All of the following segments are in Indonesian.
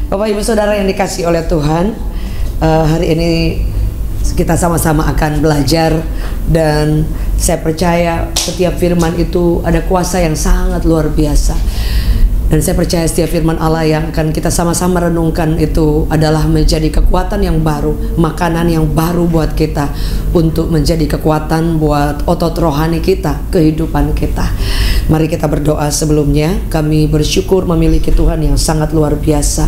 Bapak Ibu Saudara yang dikasihi oleh Tuhan, hari ini kita sama-sama akan belajar, dan saya percaya setiap firman itu ada kuasa yang sangat luar biasa. Dan saya percaya setiap firman Allah yang akan kita sama-sama renungkan itu adalah menjadi kekuatan yang baru, makanan yang baru buat kita, untuk menjadi kekuatan buat otot rohani kita, kehidupan kita. Mari kita berdoa sebelumnya. Kami bersyukur memiliki Tuhan yang sangat luar biasa.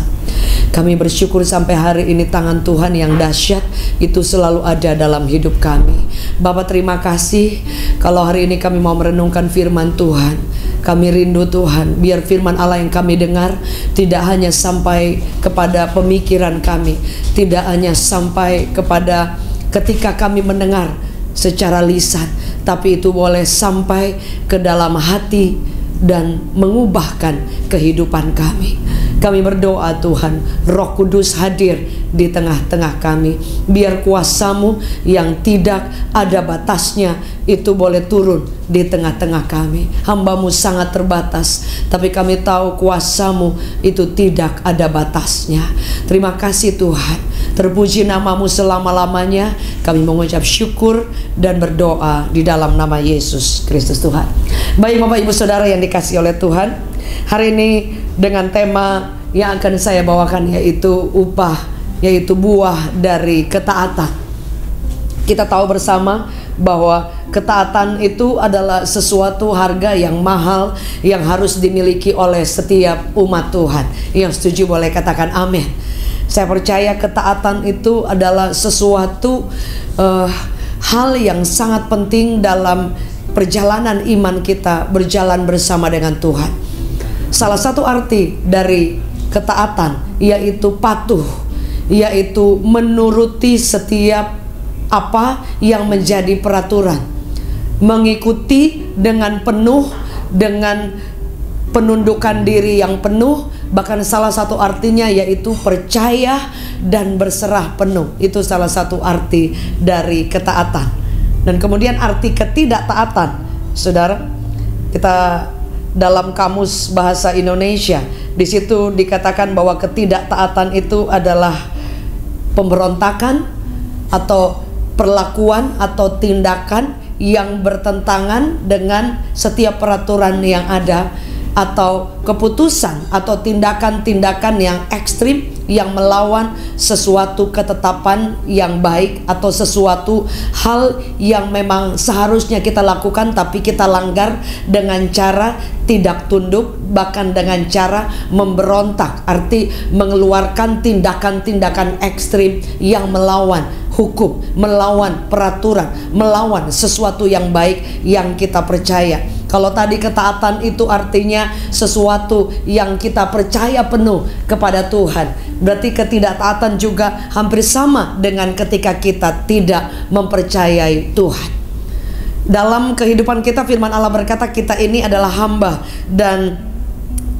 Kami bersyukur sampai hari ini tangan Tuhan yang dahsyat itu selalu ada dalam hidup kami. Bapak, terima kasih kalau hari ini kami mau merenungkan firman Tuhan. Kami rindu Tuhan, biar firman Allah yang kami dengar tidak hanya sampai kepada pemikiran kami, tidak hanya sampai kepada ketika kami mendengar secara lisan, tapi itu boleh sampai ke dalam hati dan mengubahkan kehidupan kami. Kami berdoa Tuhan, Roh Kudus hadir di tengah-tengah kami. Biar kuasa-Mu yang tidak ada batasnya itu boleh turun di tengah-tengah kami. Hamba-Mu sangat terbatas, tapi kami tahu kuasa-Mu itu tidak ada batasnya. Terima kasih Tuhan. Terpuji nama-Mu selama-lamanya. Kami mengucap syukur dan berdoa di dalam nama Yesus Kristus Tuhan. Baik Bapak Ibu Saudara yang dikasihi oleh Tuhan, hari ini dengan tema yang akan saya bawakan yaitu upah, yaitu buah dari ketaatan. Kita tahu bersama bahwa ketaatan itu adalah sesuatu harga yang mahal yang harus dimiliki oleh setiap umat Tuhan. Yang setuju boleh katakan amin. Saya percaya ketaatan itu adalah sesuatu hal yang sangat penting dalam perjalanan iman kita berjalan bersama dengan Tuhan. Salah satu arti dari ketaatan yaitu patuh, yaitu menuruti setiap apa yang menjadi peraturan, mengikuti dengan penuh, dengan penundukan diri yang penuh. Bahkan salah satu artinya yaitu percaya dan berserah penuh. Itu salah satu arti dari ketaatan. Dan kemudian arti ketidaktaatan, saudara, kita dalam kamus bahasa Indonesia, di situ dikatakan bahwa ketidaktaatan itu adalah pemberontakan atau perlakuan atau tindakan yang bertentangan dengan setiap peraturan yang ada, atau keputusan atau tindakan-tindakan yang ekstrim yang melawan sesuatu ketetapan yang baik atau sesuatu hal yang memang seharusnya kita lakukan tapi kita langgar dengan cara tidak tunduk, bahkan dengan cara memberontak, arti mengeluarkan tindakan-tindakan ekstrim yang melawan hukum, melawan peraturan, melawan sesuatu yang baik yang kita percaya. Kalau tadi ketaatan itu artinya sesuatu yang kita percaya penuh kepada Tuhan, berarti ketidaktaatan juga hampir sama dengan ketika kita tidak mempercayai Tuhan. Dalam kehidupan kita, firman Allah berkata kita ini adalah hamba dan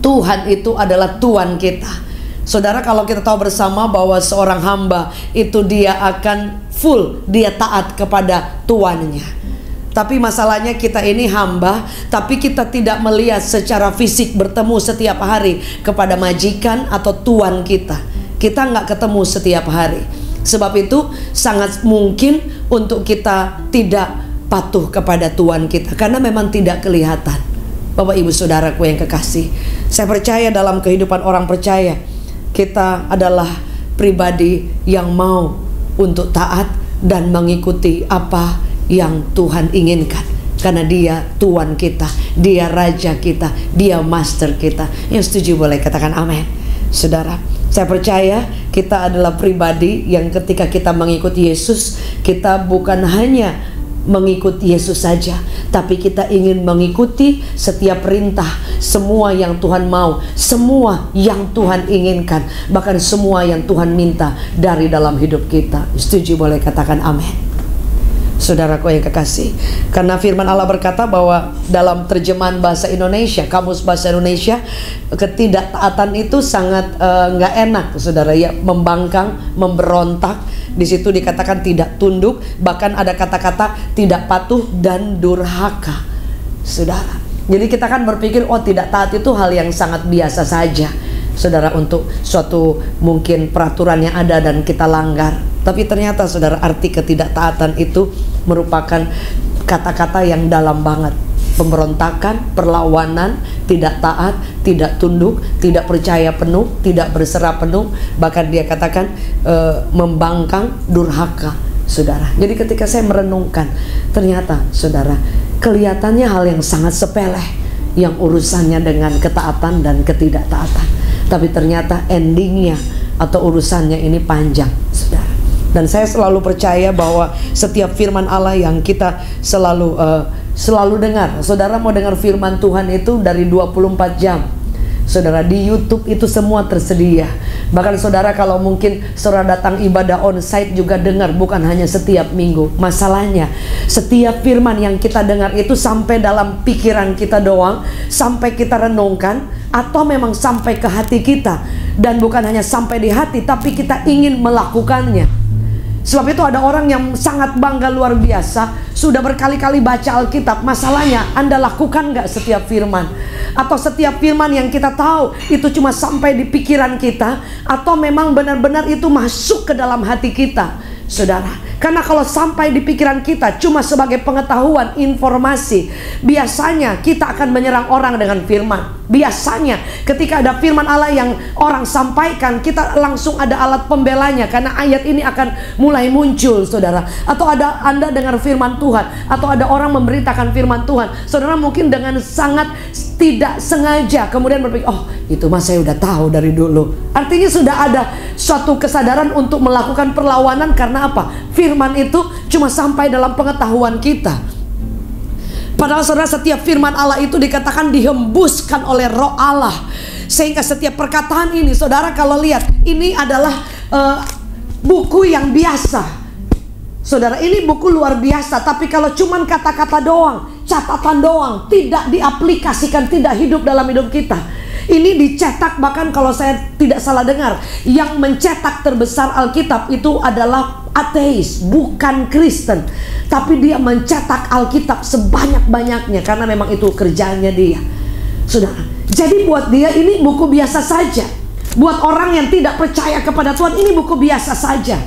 Tuhan itu adalah Tuhan kita. Saudara, kalau kita tahu bersama bahwa seorang hamba itu dia akan full, dia taat kepada tuannya. Tapi masalahnya kita ini hamba, tapi kita tidak melihat secara fisik bertemu setiap hari kepada majikan atau tuan kita. Kita nggak ketemu setiap hari. Sebab itu sangat mungkin untuk kita tidak patuh kepada tuan kita, karena memang tidak kelihatan. Bapak Ibu Saudaraku yang kekasih, saya percaya dalam kehidupan orang percaya, kita adalah pribadi yang mau untuk taat dan mengikuti apa yang Tuhan inginkan, karena Dia Tuhan kita, Dia Raja kita, Dia Master kita. Yang setuju boleh katakan amin. Saudara, saya percaya kita adalah pribadi yang ketika kita mengikuti Yesus, kita bukan hanya mengikuti Yesus saja, tapi kita ingin mengikuti setiap perintah, semua yang Tuhan mau, semua yang Tuhan inginkan, bahkan semua yang Tuhan minta dari dalam hidup kita. Setuju boleh katakan amin. Saudaraku yang kekasih, karena firman Allah berkata bahwa dalam terjemahan bahasa Indonesia, kamus bahasa Indonesia, ketidaktaatan itu sangat nggak enak, saudara, ya, membangkang, memberontak. Di situ dikatakan tidak tunduk, bahkan ada kata-kata tidak patuh dan durhaka, saudara. Jadi kita kan berpikir, oh tidak taat itu hal yang sangat biasa saja. saudara, untuk suatu mungkin peraturan yang ada dan kita langgar. Tapi ternyata saudara, arti ketidaktaatan itu merupakan kata-kata yang dalam banget. Pemberontakan, perlawanan, tidak taat, tidak tunduk, tidak percaya penuh, tidak berserah penuh. Bahkan dia katakan membangkang, durhaka, saudara. Jadi ketika saya merenungkan, ternyata saudara, kelihatannya hal yang sangat sepele yang urusannya dengan ketaatan dan ketidaktaatan. Tapi ternyata endingnya atau urusannya ini panjang, saudara. Dan saya selalu percaya bahwa setiap firman Allah yang kita selalu dengar. Saudara mau dengar firman Tuhan itu dari 24 jam. Saudara, di YouTube itu semua tersedia. Bahkan saudara, kalau mungkin saudara datang ibadah onsite juga dengar, bukan hanya setiap minggu. Masalahnya, setiap firman yang kita dengar itu sampai dalam pikiran kita doang, sampai kita renungkan, atau memang sampai ke hati kita. Dan bukan hanya sampai di hati, tapi kita ingin melakukannya. Sebab itu ada orang yang sangat bangga luar biasa, sudah berkali-kali baca Alkitab. Masalahnya, Anda lakukan nggak setiap firman? Atau setiap firman yang kita tahu itu cuma sampai di pikiran kita, atau memang benar-benar itu masuk ke dalam hati kita, saudara? Karena kalau sampai di pikiran kita cuma sebagai pengetahuan, informasi, biasanya kita akan menyerang orang dengan firman. Biasanya ketika ada firman Allah yang orang sampaikan, kita langsung ada alat pembelanya, karena ayat ini akan mulai muncul, saudara. Atau ada Anda dengar firman Tuhan, atau ada orang memberitakan firman Tuhan, saudara mungkin dengan sangat tidak sengaja kemudian berpikir, oh itu mah saya udah tahu dari dulu. Artinya sudah ada suatu kesadaran untuk melakukan perlawanan. Karena apa? Firman itu cuma sampai dalam pengetahuan kita. Padahal saudara, setiap firman Allah itu dikatakan dihembuskan oleh Roh Allah. Sehingga setiap perkataan ini, saudara kalau lihat, ini adalah buku yang biasa. Saudara, ini buku luar biasa. Tapi kalau cuman kata-kata doang, catatan doang, tidak diaplikasikan, tidak hidup dalam hidup kita. Ini dicetak, bahkan kalau saya tidak salah dengar, yang mencetak terbesar Alkitab itu adalah ateis, bukan Kristen. Tapi dia mencetak Alkitab sebanyak-banyaknya, karena memang itu kerjaannya dia, saudara. Jadi buat dia ini buku biasa saja. Buat orang yang tidak percaya kepada Tuhan, ini buku biasa saja.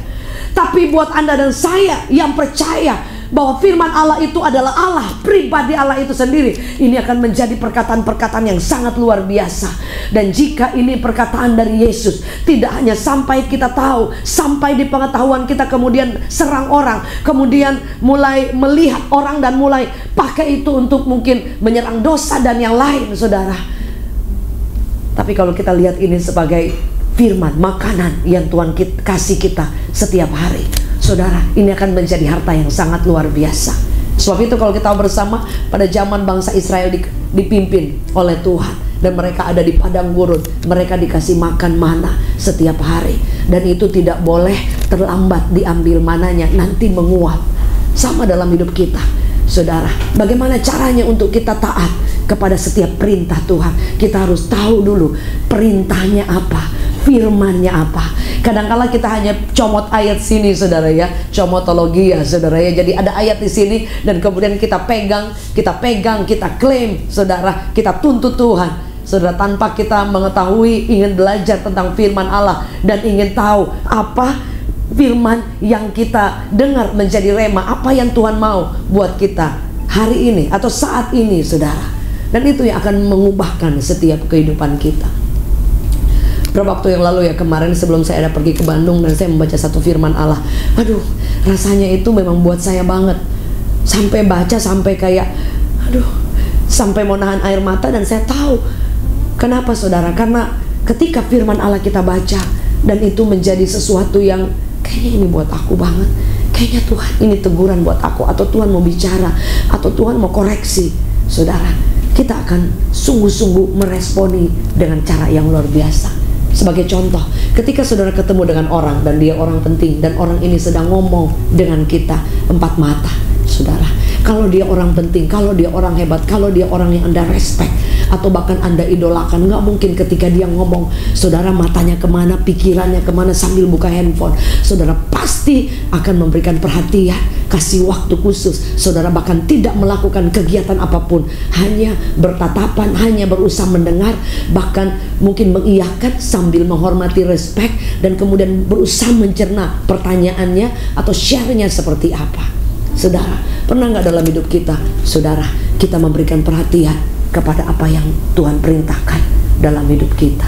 Tapi buat Anda dan saya yang percaya bahwa firman Allah itu adalah Allah, pribadi Allah itu sendiri, ini akan menjadi perkataan-perkataan yang sangat luar biasa. Dan jika ini perkataan dari Yesus, tidak hanya sampai kita tahu, sampai di pengetahuan kita, kemudian serang orang, kemudian mulai melihat orang dan mulai pakai itu untuk mungkin menyerang dosa dan yang lain, saudara. Tapi kalau kita lihat ini sebagai firman, makanan yang Tuhan kasih kita setiap hari, saudara, ini akan menjadi harta yang sangat luar biasa. Sebab itu kalau kita bersama, pada zaman bangsa Israel dipimpin oleh Tuhan, dan mereka ada di padang gurun, mereka dikasih makan mana setiap hari, dan itu tidak boleh terlambat diambil mananya, nanti menguap. Sama dalam hidup kita, saudara. Bagaimana caranya untuk kita taat kepada setiap perintah Tuhan? Kita harus tahu dulu perintahnya apa, firmannya apa. Kadang-kala kita hanya comot ayat sini, saudara ya, comotologi ya, saudara ya. Jadi ada ayat di sini dan kemudian kita pegang, kita klaim, saudara, kita tuntut Tuhan, saudara, tanpa kita mengetahui, ingin belajar tentang firman Allah dan ingin tahu apa firman yang kita dengar menjadi rema, apa yang Tuhan mau buat kita hari ini atau saat ini, saudara. Dan itu yang akan mengubahkan setiap kehidupan kita. Beberapa waktu yang lalu ya, kemarin sebelum saya ada pergi ke Bandung, dan saya membaca satu firman Allah. Aduh, rasanya itu memang buat saya banget. Sampai baca, sampai kayak, aduh, sampai mau nahan air mata. Dan saya tahu kenapa, saudara. Karena ketika firman Allah kita baca, dan itu menjadi sesuatu yang kayaknya ini buat aku banget, kayaknya Tuhan ini teguran buat aku, atau Tuhan mau bicara, atau Tuhan mau koreksi, saudara, kita akan sungguh-sungguh meresponi dengan cara yang luar biasa. Sebagai contoh, ketika saudara ketemu dengan orang dan dia orang penting, dan orang ini sedang ngomong dengan kita empat mata, saudara, kalau dia orang penting, kalau dia orang hebat, kalau dia orang yang Anda respect, atau bahkan Anda idolakan, nggak mungkin ketika dia ngomong, saudara matanya kemana, pikirannya kemana sambil buka handphone. Saudara pasti akan memberikan perhatian, kasih waktu khusus. Saudara bahkan tidak melakukan kegiatan apapun, hanya bertatapan, hanya berusaha mendengar, bahkan mungkin mengiyakan sambil menghormati, respect, dan kemudian berusaha mencerna pertanyaannya atau share-nya seperti apa. Saudara, pernah nggak dalam hidup kita, saudara, kita memberikan perhatian kepada apa yang Tuhan perintahkan dalam hidup kita?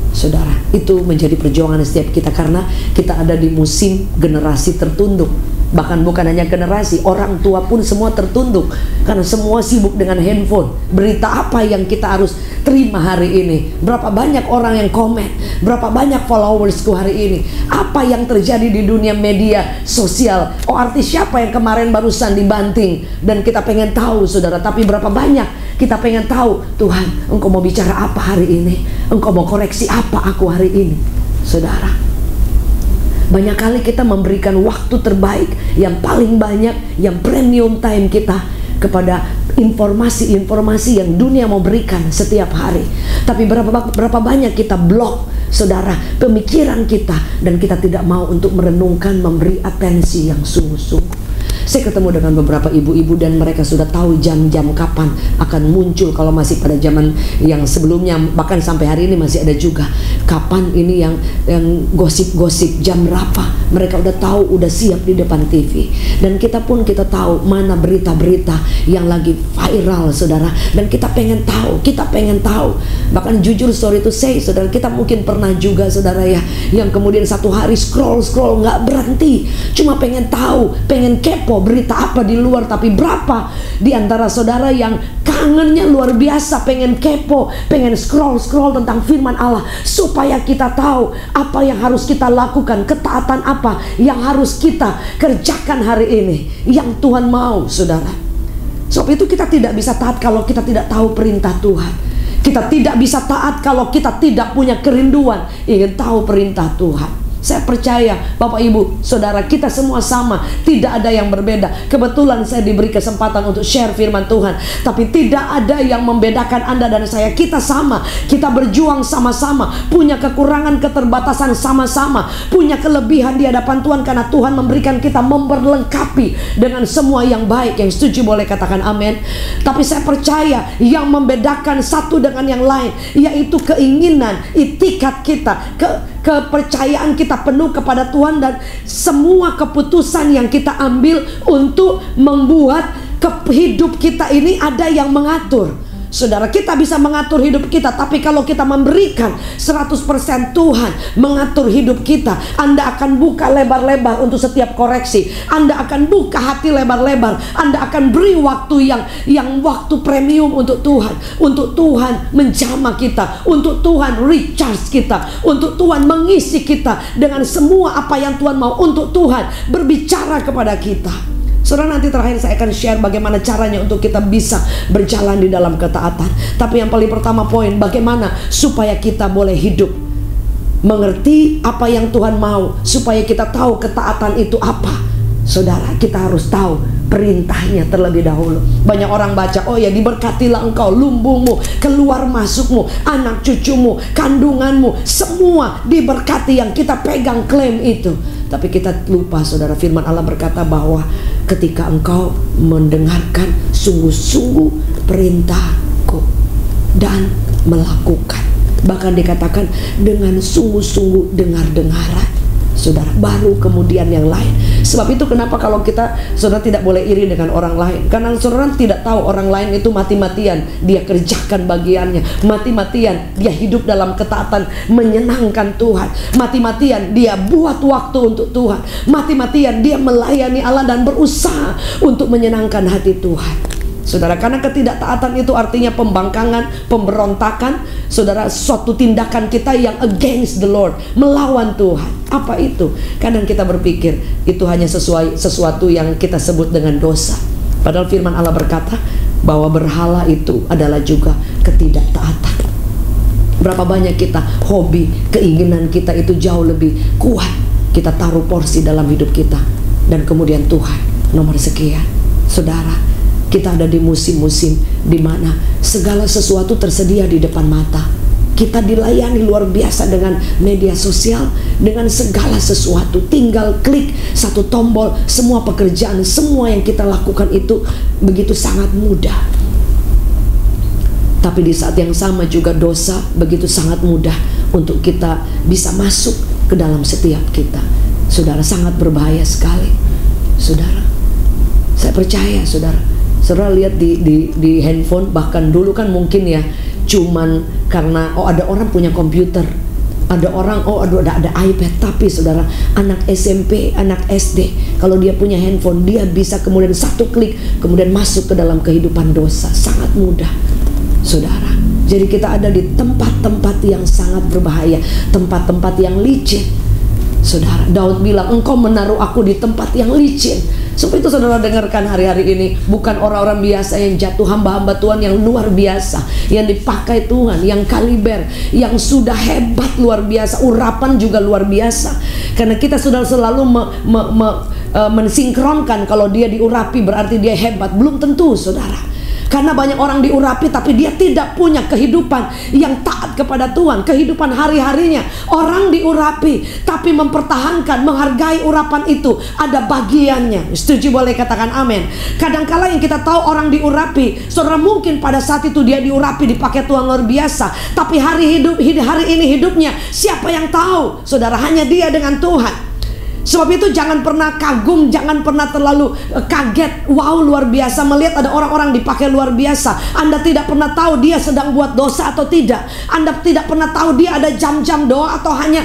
Saudara, itu menjadi perjuangan setiap kita, karena kita ada di musim generasi tertunduk. Bahkan bukan hanya generasi, orang tua pun semua tertunduk, karena semua sibuk dengan handphone. Berita apa yang kita harus terima hari ini? Berapa banyak orang yang komen? Berapa banyak followersku hari ini? Apa yang terjadi di dunia media sosial? Oh, artis siapa yang kemarin barusan dibanting? Dan kita pengen tahu, saudara. Tapi berapa banyak kita pengen tahu, Tuhan, Engkau mau bicara apa hari ini? Engkau mau koreksi apa aku hari ini? Saudara, banyak kali kita memberikan waktu terbaik, yang paling banyak, yang premium time kita kepada informasi-informasi yang dunia mau berikan setiap hari. Tapi berapa banyak kita blok, saudara, pemikiran kita, dan kita tidak mau untuk merenungkan, memberi atensi yang sungguh-sungguh. Saya ketemu dengan beberapa ibu-ibu dan mereka sudah tahu jam-jam kapan akan muncul. Kalau masih pada zaman yang sebelumnya, bahkan sampai hari ini masih ada juga, kapan ini yang gosip-gosip, jam berapa, mereka udah tahu, udah siap di depan TV. Dan kita pun kita tahu mana berita-berita yang lagi viral, saudara, dan kita pengen tahu, bahkan jujur, sorry to say, saudara, kita mungkin pernah juga, saudara ya, yang kemudian satu hari scroll nggak berhenti, cuma pengen tahu, pengen kepo berita apa di luar. Tapi berapa di antara saudara yang kangennya luar biasa, pengen kepo, pengen scroll tentang firman Allah, supaya kita tahu apa yang harus kita lakukan, ketaatan apa yang harus kita kerjakan hari ini, yang Tuhan mau, saudara. Sebab itu kita tidak bisa taat kalau kita tidak tahu perintah Tuhan. Kita tidak bisa taat kalau kita tidak punya kerinduan ingin tahu perintah Tuhan. Saya percaya Bapak Ibu Saudara, kita semua sama, tidak ada yang berbeda. Kebetulan saya diberi kesempatan untuk share firman Tuhan, tapi tidak ada yang membedakan Anda dan saya. Kita sama, kita berjuang sama-sama, punya kekurangan, keterbatasan sama-sama, punya kelebihan di hadapan Tuhan, karena Tuhan memberikan kita, memperlengkapi dengan semua yang baik. Yang setuju boleh katakan amin. Tapi saya percaya yang membedakan satu dengan yang lain, yaitu keinginan, itikat kita, kepercayaan kita penuh kepada Tuhan, dan semua keputusan yang kita ambil untuk membuat hidup kita ini ada yang mengatur. Saudara, kita bisa mengatur hidup kita, tapi kalau kita memberikan 100% Tuhan mengatur hidup kita, Anda akan buka lebar-lebar untuk setiap koreksi. Anda akan buka hati lebar-lebar. Anda akan beri waktu yang waktu premium untuk Tuhan. Untuk Tuhan menjamah kita, untuk Tuhan recharge kita, untuk Tuhan mengisi kita dengan semua apa yang Tuhan mau, untuk Tuhan berbicara kepada kita. Saudara, nanti terakhir saya akan share bagaimana caranya untuk kita bisa berjalan di dalam ketaatan. Tapi yang paling pertama poin, bagaimana supaya kita boleh hidup mengerti apa yang Tuhan mau, supaya kita tahu ketaatan itu apa. Saudara, kita harus tahu perintahnya terlebih dahulu. Banyak orang baca, oh ya, diberkatilah engkau, lumbungmu, keluar masukmu, anak cucumu, kandunganmu, semua diberkati, yang kita pegang klaim itu. Tapi kita lupa, saudara, firman Allah berkata bahwa ketika engkau mendengarkan sungguh-sungguh perintahku dan melakukan, bahkan dikatakan dengan sungguh-sungguh dengar-dengaran, saudara, baru kemudian yang lain. Sebab itu kenapa kalau kita, saudara, tidak boleh iri dengan orang lain, karena saudara tidak tahu orang lain itu mati-matian dia kerjakan bagiannya, mati-matian dia hidup dalam ketaatan menyenangkan Tuhan, mati-matian dia buat waktu untuk Tuhan, mati-matian dia melayani Allah dan berusaha untuk menyenangkan hati Tuhan. Saudara, karena ketidaktaatan itu artinya pembangkangan, pemberontakan, saudara, suatu tindakan kita yang against the Lord, melawan Tuhan. Apa itu? Kadang kita berpikir itu hanya sesuatu yang kita sebut dengan dosa, padahal firman Allah berkata bahwa berhala itu adalah juga ketidaktaatan. Berapa banyak kita hobi, keinginan kita itu jauh lebih kuat, kita taruh porsi dalam hidup kita, dan kemudian Tuhan nomor sekian. Saudara, Kita ada di musim-musim di mana segala sesuatu tersedia di depan mata. Kita dilayani luar biasa dengan media sosial, dengan segala sesuatu. Tinggal klik satu tombol, semua pekerjaan, semua yang kita lakukan itu begitu sangat mudah. Tapi di saat yang sama juga dosa begitu sangat mudah untuk kita bisa masuk ke dalam setiap kita. Saudara, sangat berbahaya sekali. Saudara, saya percaya saudara lihat di handphone, bahkan dulu kan mungkin ya cuman karena ada orang punya komputer, ada orang ada iPad. Tapi saudara, anak SMP, anak SD, kalau dia punya handphone, dia bisa kemudian satu klik kemudian masuk ke dalam kehidupan dosa. Sangat mudah, saudara. Jadi kita ada di tempat-tempat yang sangat berbahaya, tempat-tempat yang licin. Saudara, Daud bilang, engkau menaruh aku di tempat yang licin. Seperti itu saudara dengarkan hari-hari ini, bukan orang-orang biasa yang jatuh, hamba-hamba Tuhan yang luar biasa, yang dipakai Tuhan, yang kaliber, yang sudah hebat luar biasa, urapan juga luar biasa. Karena kita sudah selalu mensinkronkan, kalau dia diurapi berarti dia hebat. Belum tentu saudara. Karena banyak orang diurapi tapi dia tidak punya kehidupan yang taat kepada Tuhan, kehidupan hari-harinya. Orang diurapi tapi mempertahankan, menghargai urapan itu, ada bagiannya. Setuju, boleh katakan amin. Kadangkala yang kita tahu orang diurapi, saudara, mungkin pada saat itu dia diurapi, dipakai Tuhan luar biasa, tapi hari ini hidupnya siapa yang tahu? Saudara, hanya dia dengan Tuhan. Sebab itu jangan pernah kagum, jangan pernah terlalu kaget. Wow, luar biasa melihat ada orang-orang dipakai luar biasa. Anda tidak pernah tahu dia sedang buat dosa atau tidak. Anda tidak pernah tahu dia ada jam-jam doa atau hanya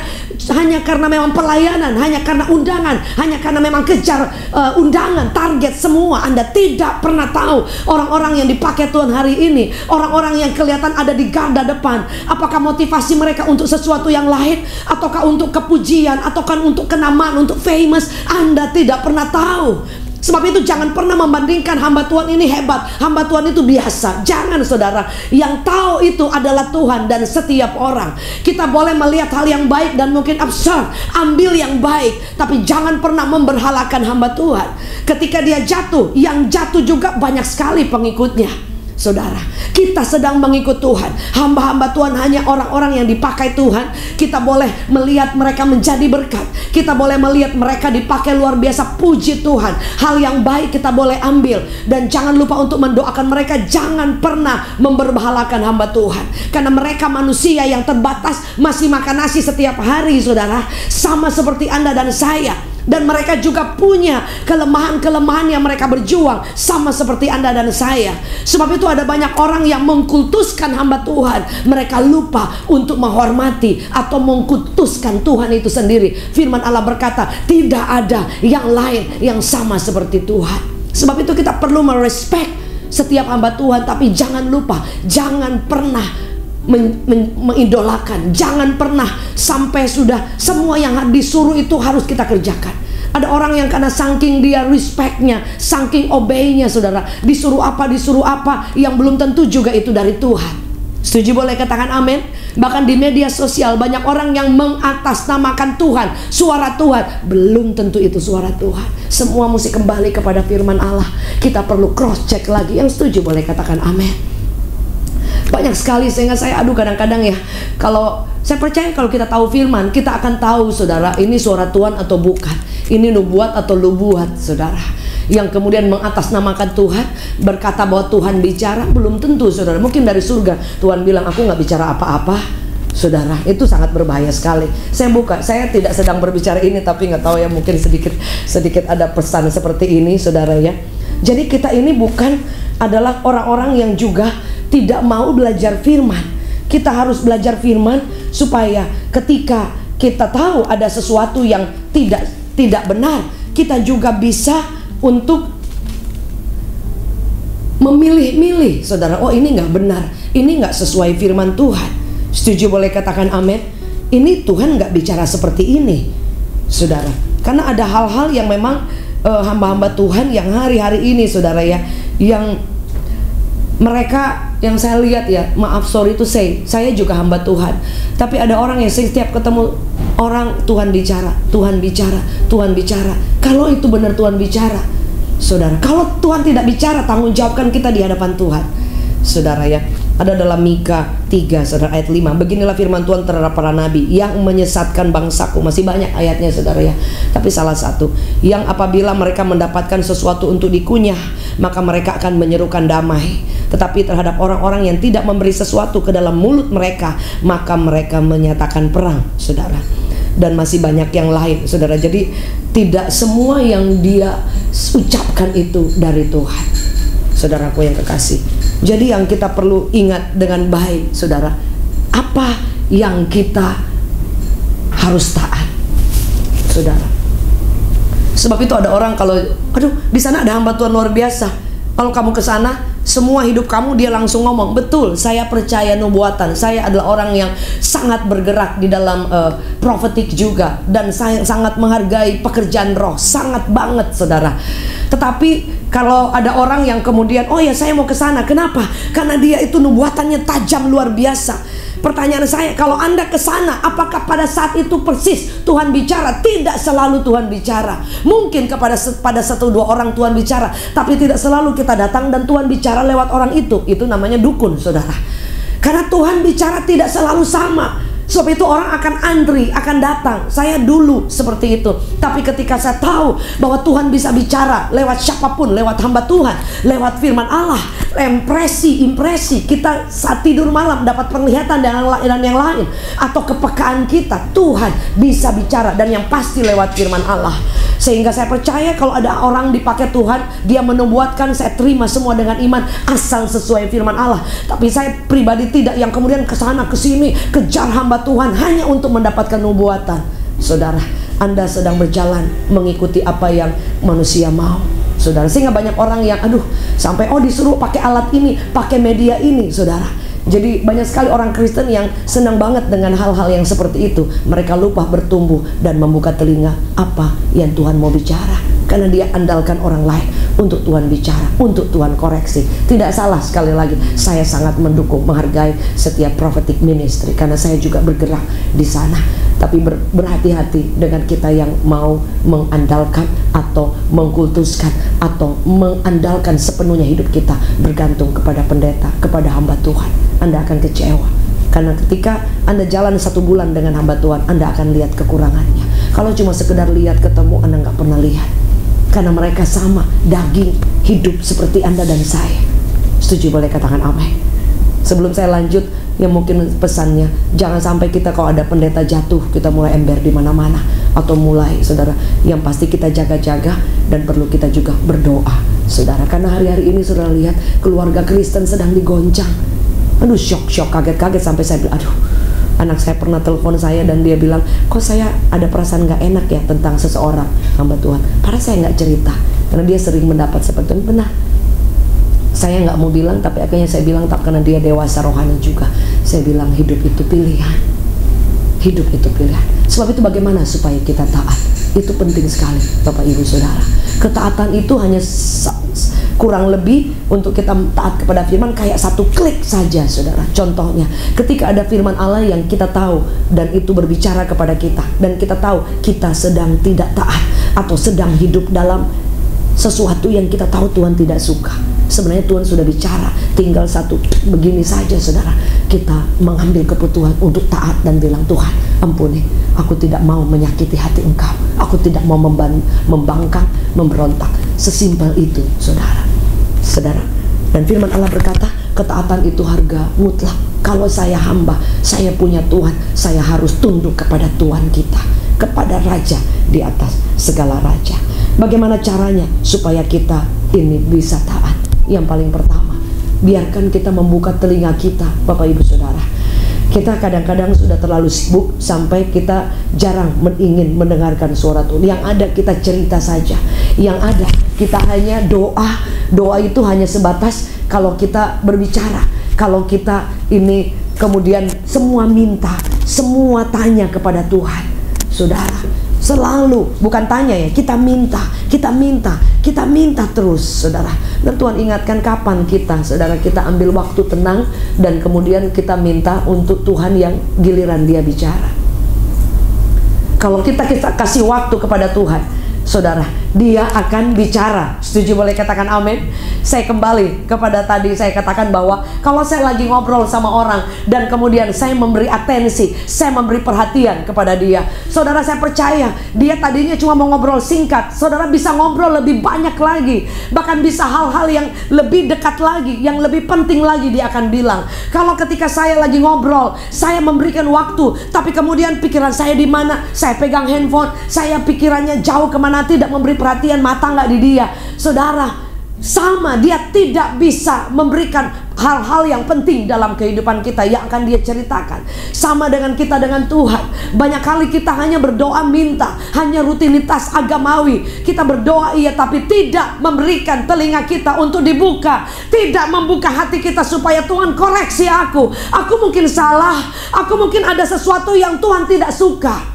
karena memang pelayanan, hanya karena undangan, hanya karena memang kejar undangan, target semua. Anda tidak pernah tahu orang-orang yang dipakai Tuhan hari ini, orang-orang yang kelihatan ada di garda depan. Apakah motivasi mereka untuk sesuatu yang lain, ataukah untuk kepujian, ataukah untuk kenamaan, untuk famous? Anda tidak pernah tahu. Sebab itu jangan pernah membandingkan hamba Tuhan ini hebat, hamba Tuhan itu biasa. Jangan saudara. Yang tahu itu adalah Tuhan dan setiap orang. Kita boleh melihat hal yang baik dan mungkin absurd, ambil yang baik, tapi jangan pernah memberhalakan hamba Tuhan. Ketika dia jatuh, yang jatuh juga banyak sekali pengikutnya. Saudara, kita sedang mengikut Tuhan. Hamba-hamba Tuhan hanya orang-orang yang dipakai Tuhan. Kita boleh melihat mereka menjadi berkat. Kita boleh melihat mereka dipakai luar biasa. Puji Tuhan. Hal yang baik kita boleh ambil. Dan jangan lupa untuk mendoakan mereka. Jangan pernah memberhalakan hamba Tuhan. Karena mereka manusia yang terbatas, masih makan nasi setiap hari, saudara. Sama seperti Anda dan saya. Dan mereka juga punya kelemahan-kelemahan yang mereka berjuang, sama seperti Anda dan saya. Sebab itu ada banyak orang yang mengkultuskan hamba Tuhan. Mereka lupa untuk menghormati atau mengkultuskan Tuhan itu sendiri. Firman Allah berkata, tidak ada yang lain yang sama seperti Tuhan. Sebab itu kita perlu merespek setiap hamba Tuhan. Tapi jangan lupa, jangan pernah mengidolakan. Jangan pernah sampai sudah semua yang disuruh itu harus kita kerjakan. Ada orang yang karena saking dia respectnya, saking obey-nya, saudara, disuruh apa, yang belum tentu juga itu dari Tuhan. Setuju, boleh katakan amin. Bahkan di media sosial banyak orang yang mengatasnamakan Tuhan, suara Tuhan, belum tentu itu suara Tuhan. Semua mesti kembali kepada firman Allah. Kita perlu cross check lagi. Yang setuju boleh katakan amin. Banyak sekali, sehingga saya kadang-kadang ya, kalau saya percaya kalau kita tahu firman, kita akan tahu saudara, ini suara Tuhan atau bukan, ini nubuat atau lubuat, saudara. Yang kemudian mengatasnamakan Tuhan, berkata bahwa Tuhan bicara, belum tentu saudara. Mungkin dari surga Tuhan bilang, aku nggak bicara apa-apa. Saudara, itu sangat berbahaya sekali. Saya tidak sedang berbicara ini, tapi nggak tahu ya, mungkin sedikit ada pesan seperti ini, saudara ya. Jadi kita ini bukan adalah orang-orang yang juga tidak mau belajar firman. Kita harus belajar firman supaya ketika kita tahu ada sesuatu yang tidak benar, kita juga bisa untuk memilih-milih, saudara. Oh, ini nggak benar, ini nggak sesuai firman Tuhan. Setuju, boleh katakan amin. Ini Tuhan nggak bicara seperti ini, saudara. Karena ada hal-hal yang memang hamba-hamba Tuhan yang hari-hari ini, saudara ya, yang mereka yang saya lihat ya, maaf, sorry to say, saya juga hamba Tuhan. Tapi ada orang yang setiap ketemu orang, Tuhan bicara, Tuhan bicara, Tuhan bicara. Kalau itu benar Tuhan bicara, Saudara, kalau Tuhan tidak bicara, tanggung jawabkan kita di hadapan Tuhan. Saudara ya, ada dalam Mika 3 saudara ayat 5. Beginilah firman Tuhan terhadap para nabi yang menyesatkan bangsaku. Masih banyak ayatnya saudara ya, tapi salah satu yang apabila mereka mendapatkan sesuatu untuk dikunyah, maka mereka akan menyerukan damai. Tetapi terhadap orang-orang yang tidak memberi sesuatu ke dalam mulut mereka, maka mereka menyatakan perang, saudara. Dan masih banyak yang lain, saudara. Jadi tidak semua yang dia ucapkan itu dari Tuhan, saudaraku yang kekasih. Jadi yang kita perlu ingat dengan baik, saudara, apa yang kita harus taat, saudara. Sebab itu ada orang kalau, aduh, di sana ada hamba Tuhan luar biasa. Kalau kamu ke sana, semua hidup kamu dia langsung ngomong, betul, saya percaya nubuatan. Saya adalah orang yang sangat bergerak di dalam profetik juga, dan saya sangat menghargai pekerjaan roh, sangat banget, saudara. Tetapi kalau ada orang yang kemudian, oh ya saya mau ke sana, kenapa? Karena dia itu nubuatannya tajam luar biasa. Pertanyaan saya, kalau Anda ke sana, apakah pada saat itu persis Tuhan bicara? Tidak selalu Tuhan bicara. Mungkin pada satu dua orang Tuhan bicara, tapi tidak selalu kita datang dan Tuhan bicara lewat orang itu. Itu namanya dukun, saudara. Karena Tuhan bicara tidak selalu sama. Sebab itu orang akan antri, akan datang. Saya dulu seperti itu. Tapi ketika saya tahu bahwa Tuhan bisa bicara lewat siapapun, lewat hamba Tuhan, lewat firman Allah, impresi kita saat tidur malam dapat penglihatan dan yang lain, atau kepekaan kita, Tuhan bisa bicara, dan yang pasti lewat firman Allah. Sehingga saya percaya kalau ada orang dipakai Tuhan, dia menubuatkan, saya terima semua dengan iman, asal sesuai firman Allah. Tapi saya pribadi tidak yang kemudian kesana kesini kejar hamba Tuhan hanya untuk mendapatkan nubuatan. Saudara, Anda sedang berjalan mengikuti apa yang manusia mau, saudara. Sehingga banyak orang yang aduh, sampai disuruh pakai alat ini, pakai media ini, saudara. Jadi banyak sekali orang Kristen yang senang banget dengan hal-hal yang seperti itu. Mereka lupa bertumbuh dan membuka telinga apa yang Tuhan mau bicara, karena dia andalkan orang lain untuk Tuhan bicara, untuk Tuhan koreksi. Tidak salah, sekali lagi saya sangat mendukung, menghargai setiap prophetic ministry, karena saya juga bergerak di sana. Tapi berhati-hati dengan kita yang mau mengandalkan atau mengkultuskan atau mengandalkan sepenuhnya hidup kita bergantung kepada pendeta, kepada hamba Tuhan. Anda akan kecewa, karena ketika Anda jalan 1 bulan dengan hamba Tuhan, Anda akan lihat kekurangannya. Kalau cuma sekedar lihat ketemu, Anda nggak pernah lihat, karena mereka sama daging hidup seperti Anda dan saya. Setuju? Boleh katakan amin. Sebelum saya lanjut, ya mungkin pesannya, jangan sampai kita kalau ada pendeta jatuh, kita mulai ember di mana-mana, atau mulai, saudara, yang pasti kita jaga-jaga dan perlu kita juga berdoa, saudara. Karena hari-hari ini saudara lihat keluarga Kristen sedang digoncang. Aduh, syok, kaget-kaget, sampai saya bilang, aduh, anak saya pernah telepon saya dan dia bilang, kok saya ada perasaan gak enak ya tentang seseorang hamba Tuhan. Padahal saya gak cerita, karena dia sering mendapat seperti itu. Benar, saya nggak mau bilang, tapi akhirnya saya bilang, tak, karena dia dewasa rohani juga. Saya bilang hidup itu pilihan, hidup itu pilihan. Sebab itu bagaimana supaya kita taat, itu penting sekali, Bapak Ibu Saudara. Ketaatan itu hanya kurang lebih untuk kita taat kepada firman kayak 1 klik saja, saudara. Contohnya, ketika ada firman Allah yang kita tahu dan itu berbicara kepada kita, dan kita tahu kita sedang tidak taat atau sedang hidup dalam sesuatu yang kita tahu Tuhan tidak suka. Sebenarnya Tuhan sudah bicara, tinggal 1 begini saja, saudara. Kita mengambil keputusan untuk taat dan bilang, Tuhan ampuni, aku tidak mau menyakiti hati Engkau, aku tidak mau membangkang, memberontak. Sesimpel itu, saudara. Dan firman Allah berkata, ketaatan itu harga mutlak. Kalau saya hamba, saya punya Tuhan, saya harus tunduk kepada Tuhan kita, kepada Raja di atas segala raja. Bagaimana caranya supaya kita ini bisa taat? Yang paling pertama, biarkan kita membuka telinga kita, Bapak Ibu Saudara. Kita kadang-kadang sudah terlalu sibuk sampai kita jarang ingin mendengarkan suara Tuhan. Yang ada kita cerita saja, yang ada kita hanya doa. Doa itu hanya sebatas kalau kita berbicara, kalau kita ini kemudian semua minta, semua tanya kepada Tuhan, saudara. Selalu, bukan tanya ya, kita minta terus, saudara. Dan Tuhan ingatkan kapan kita, saudara, kita ambil waktu tenang dan kemudian kita minta untuk Tuhan yang giliran dia bicara. Kalau kita kasih waktu kepada Tuhan, saudara, Dia akan bicara. Setuju? Boleh katakan amin? Saya kembali kepada tadi saya katakan bahwa kalau saya lagi ngobrol sama orang dan kemudian saya memberi atensi, saya memberi perhatian kepada dia, saudara, saya percaya dia tadinya cuma mau ngobrol singkat, saudara bisa ngobrol lebih banyak lagi, bahkan bisa hal-hal yang lebih dekat lagi, yang lebih penting lagi dia akan bilang. Kalau ketika saya lagi ngobrol, saya memberikan waktu, tapi kemudian pikiran saya di mana, saya pegang handphone, saya pikirannya jauh kemana, tidak memberi perhatian, mata nggak di dia, saudara, sama, dia tidak bisa memberikan hal-hal yang penting dalam kehidupan kita yang akan dia ceritakan. Sama dengan kita dengan Tuhan. Banyak kali kita hanya berdoa minta, hanya rutinitas agamawi. Kita berdoa iya, tapi tidak memberikan telinga kita untuk dibuka, tidak membuka hati kita supaya Tuhan koreksi aku mungkin salah, aku mungkin ada sesuatu yang Tuhan tidak suka.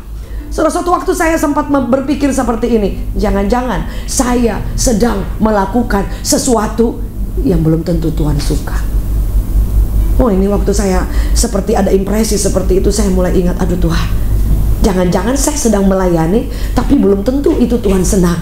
Suatu waktu saya sempat berpikir seperti ini, jangan-jangan saya sedang melakukan sesuatu yang belum tentu Tuhan suka. Oh, ini waktu saya seperti ada impresi seperti itu, saya mulai ingat, aduh Tuhan, jangan-jangan saya sedang melayani tapi belum tentu itu Tuhan senang.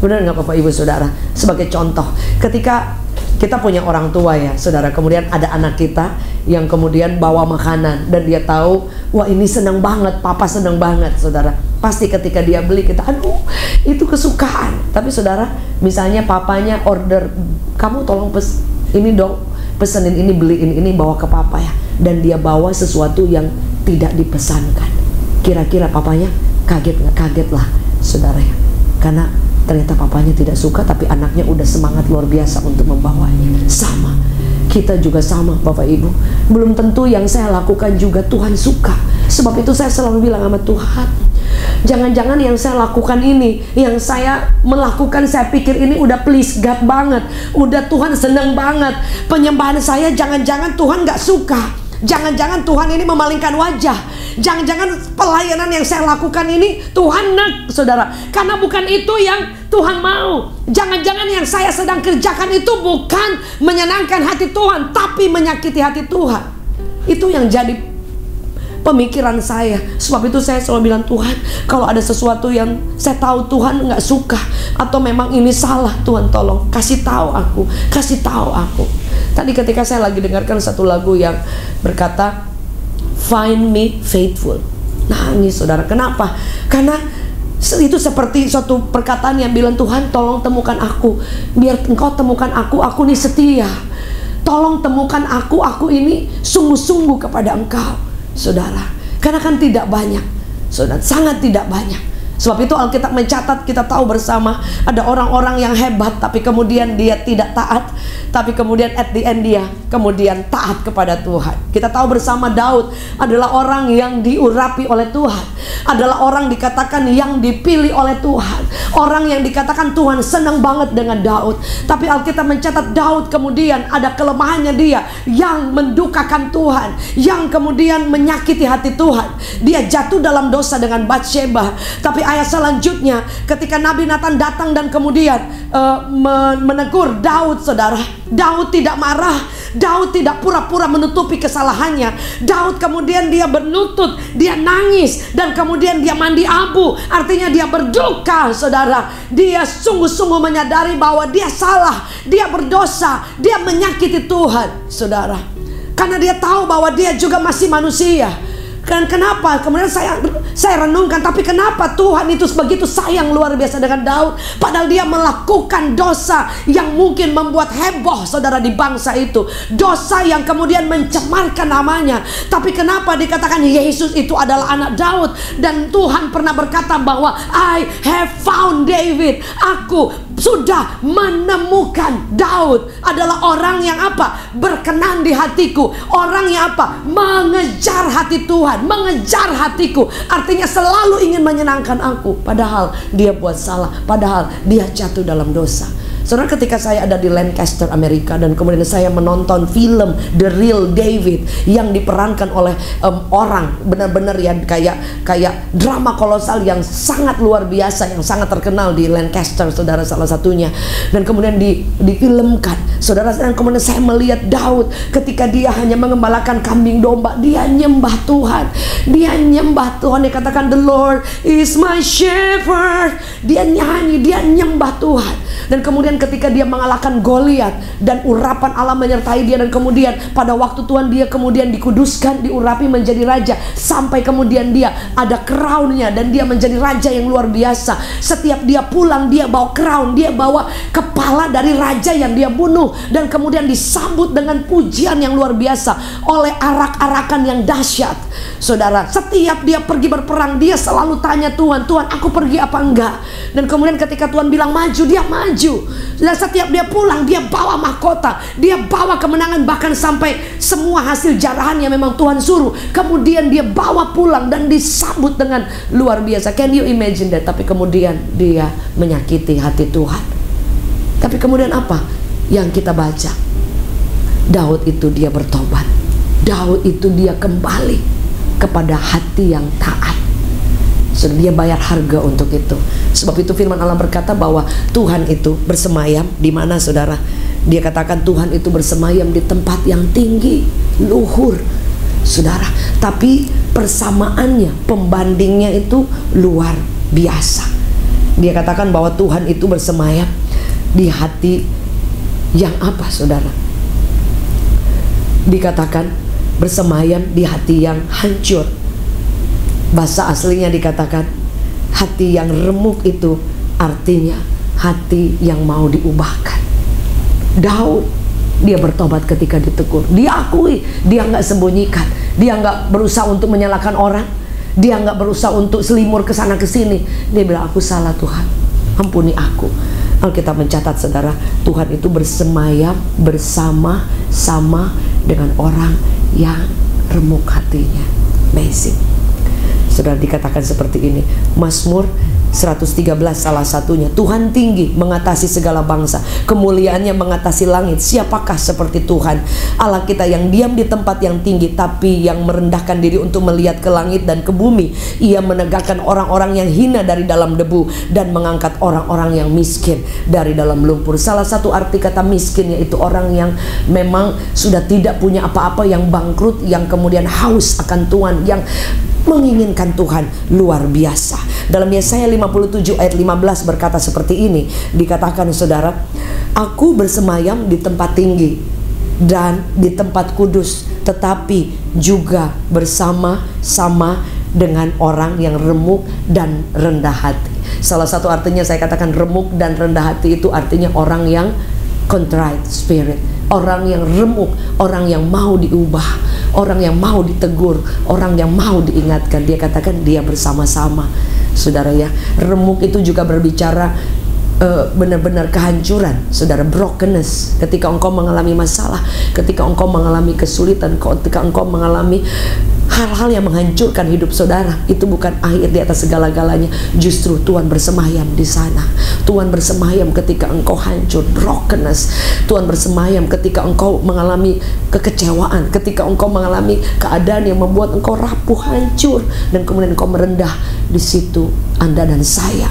Benar nggak Bapak Ibu Saudara? Sebagai contoh, ketika kita punya orang tua ya saudara, kemudian ada anak kita yang kemudian bawa makanan dan dia tahu, wah ini senang banget, papa senang banget saudara. Pasti ketika dia beli kita, aduh itu kesukaan. Tapi saudara, misalnya papanya order, kamu tolong ini dong, pesenin ini, beliin ini, bawa ke papa ya. Dan dia bawa sesuatu yang tidak dipesankan. Kira-kira papanya kaget nggak? Kaget lah saudara ya. Karena ternyata papanya tidak suka, tapi anaknya udah semangat luar biasa untuk membawanya. Sama, kita juga sama Bapak Ibu. Belum tentu yang saya lakukan juga Tuhan suka. Sebab itu saya selalu bilang sama Tuhan, jangan-jangan yang saya lakukan ini, yang saya melakukan, saya pikir ini udah please God banget, udah Tuhan senang banget, penyembahan saya jangan-jangan Tuhan gak suka, jangan-jangan Tuhan ini memalingkan wajah, jangan-jangan pelayanan yang saya lakukan ini Tuhan nek, saudara, karena bukan itu yang Tuhan mau. Jangan-jangan yang saya sedang kerjakan itu bukan menyenangkan hati Tuhan, tapi menyakiti hati Tuhan. Itu yang jadi pemikiran saya. Sebab itu saya selalu bilang, Tuhan, kalau ada sesuatu yang saya tahu Tuhan nggak suka, atau memang ini salah, Tuhan tolong kasih tahu aku, kasih tahu aku. Tadi ketika saya lagi dengarkan satu lagu yang berkata Find Me Faithful, nangis saudara. Kenapa? Karena itu seperti suatu perkataan yang bilang, Tuhan tolong temukan aku, biar engkau temukan aku ini setia. Tolong temukan aku ini sungguh-sungguh kepada engkau, saudara. Karena kan tidak banyak, saudara, sangat tidak banyak. Sebab itu Alkitab mencatat, kita tahu bersama, ada orang-orang yang hebat tapi kemudian dia tidak taat, tapi kemudian at the end dia kemudian taat kepada Tuhan. Kita tahu bersama Daud adalah orang yang diurapi oleh Tuhan, adalah orang dikatakan yang dipilih oleh Tuhan, orang yang dikatakan Tuhan senang banget dengan Daud. Tapi Alkitab mencatat Daud kemudian ada kelemahannya, dia yang mendukakan Tuhan, yang kemudian menyakiti hati Tuhan. Dia jatuh dalam dosa dengan Batsheba. Tapi ayat selanjutnya ketika Nabi Nathan datang dan kemudian menegur Daud, saudara, Daud tidak marah, Daud tidak pura-pura menutupi kesalahannya. Daud kemudian dia berlutut, dia nangis, dan kemudian dia mandi abu. Artinya dia berduka, saudara. Dia sungguh-sungguh menyadari bahwa dia salah, dia berdosa, dia menyakiti Tuhan, saudara. Karena dia tahu bahwa dia juga masih manusia. Dan kenapa? Kemudian saya renungkan, tapi kenapa Tuhan itu begitu sayang luar biasa dengan Daud, padahal dia melakukan dosa yang mungkin membuat heboh, saudara, di bangsa itu, dosa yang kemudian mencemarkan namanya. Tapi kenapa dikatakan Yesus itu adalah anak Daud? Dan Tuhan pernah berkata bahwa I have found David, aku sudah menemukan Daud, adalah orang yang apa? Berkenan di hatiku, orang yang apa? Mengejar hati Tuhan, mengejar hatiku. Artinya selalu ingin menyenangkan aku, padahal dia buat salah, padahal dia jatuh dalam dosa. Saudara, ketika saya ada di Lancaster, Amerika, dan kemudian saya menonton film The Real David yang diperankan oleh orang benar-benar ya, kayak drama kolosal yang sangat luar biasa, yang sangat terkenal di Lancaster, saudara, salah satunya. Dan kemudian difilmkan, saudara, dan kemudian saya melihat Daud ketika dia hanya mengembalakan kambing domba, dia nyembah Tuhan, dia nyembah Tuhan. Dia katakan, The Lord is my shepherd, dia nyanyi, dia nyembah Tuhan. Dan kemudian ketika dia mengalahkan Goliat dan urapan Allah menyertai dia, dan kemudian pada waktu Tuhan dia kemudian dikuduskan, diurapi menjadi raja, sampai kemudian dia ada crown-nya dan dia menjadi raja yang luar biasa. Setiap dia pulang dia bawa crown, dia bawa kepala dari raja yang dia bunuh, dan kemudian disambut dengan pujian yang luar biasa oleh arak-arakan yang dahsyat. Saudara, setiap dia pergi berperang, dia selalu tanya Tuhan, Tuhan aku pergi apa enggak? Dan kemudian ketika Tuhan bilang maju, dia maju. Dan setiap dia pulang, dia bawa mahkota, dia bawa kemenangan, bahkan sampai semua hasil jarahan yang memang Tuhan suruh, kemudian dia bawa pulang dan disambut dengan luar biasa. Can you imagine that? Tapi kemudian dia menyakiti hati Tuhan. Tapi kemudian apa yang kita baca? Daud itu dia bertobat. Daud itu dia kembali kepada hati yang taat. Sudah dia bayar harga untuk itu. Sebab itu firman Allah berkata bahwa Tuhan itu bersemayam di mana, saudara? Dia katakan Tuhan itu bersemayam di tempat yang tinggi, luhur, saudara. Tapi persamaannya, pembandingnya itu luar biasa. Dia katakan bahwa Tuhan itu bersemayam di hati yang apa, saudara? Dikatakan bersemayam di hati yang hancur. Bahasa aslinya dikatakan hati yang remuk, itu artinya hati yang mau diubahkan. Daud dia bertobat ketika ditegur. Dia akui, dia nggak sembunyikan, dia nggak berusaha untuk menyalahkan orang, dia nggak berusaha untuk selimur ke sana ke sini. Dia bilang aku salah Tuhan, ampuni aku. Alkitab mencatat, saudara, Tuhan itu bersemayam bersama-sama dengan orang yang remuk hatinya. Amazing. Saudara, dikatakan seperti ini, Mazmur 113 salah satunya, Tuhan tinggi mengatasi segala bangsa, kemuliaannya mengatasi langit. Siapakah seperti Tuhan Allah kita yang diam di tempat yang tinggi, tapi yang merendahkan diri untuk melihat ke langit dan ke bumi. Ia menegakkan orang-orang yang hina dari dalam debu, dan mengangkat orang-orang yang miskin dari dalam lumpur. Salah satu arti kata miskin yaitu orang yang memang sudah tidak punya apa-apa, yang bangkrut, yang kemudian haus akan Tuhan, yang menginginkan Tuhan luar biasa. Dalam Yesaya 57 ayat 15 berkata seperti ini, dikatakan, saudara, aku bersemayam di tempat tinggi dan di tempat kudus, tetapi juga bersama-sama dengan orang yang remuk dan rendah hati. Salah satu artinya saya katakan remuk dan rendah hati itu artinya orang yang contrite spirit, orang yang remuk, orang yang mau diubah, orang yang mau ditegur, orang yang mau diingatkan. Dia katakan dia bersama-sama. Saudara ya, remuk itu juga berbicara benar-benar kehancuran, saudara, brokenness. Ketika engkau mengalami masalah, ketika engkau mengalami kesulitan, ketika engkau mengalami hal-hal yang menghancurkan hidup saudara, itu bukan akhir di atas segala-galanya. Justru Tuhan bersemayam di sana. Tuhan bersemayam ketika engkau hancur, brokenness. Tuhan bersemayam ketika engkau mengalami kekecewaan, ketika engkau mengalami keadaan yang membuat engkau rapuh, hancur, dan kemudian engkau merendah. Di situ Anda dan saya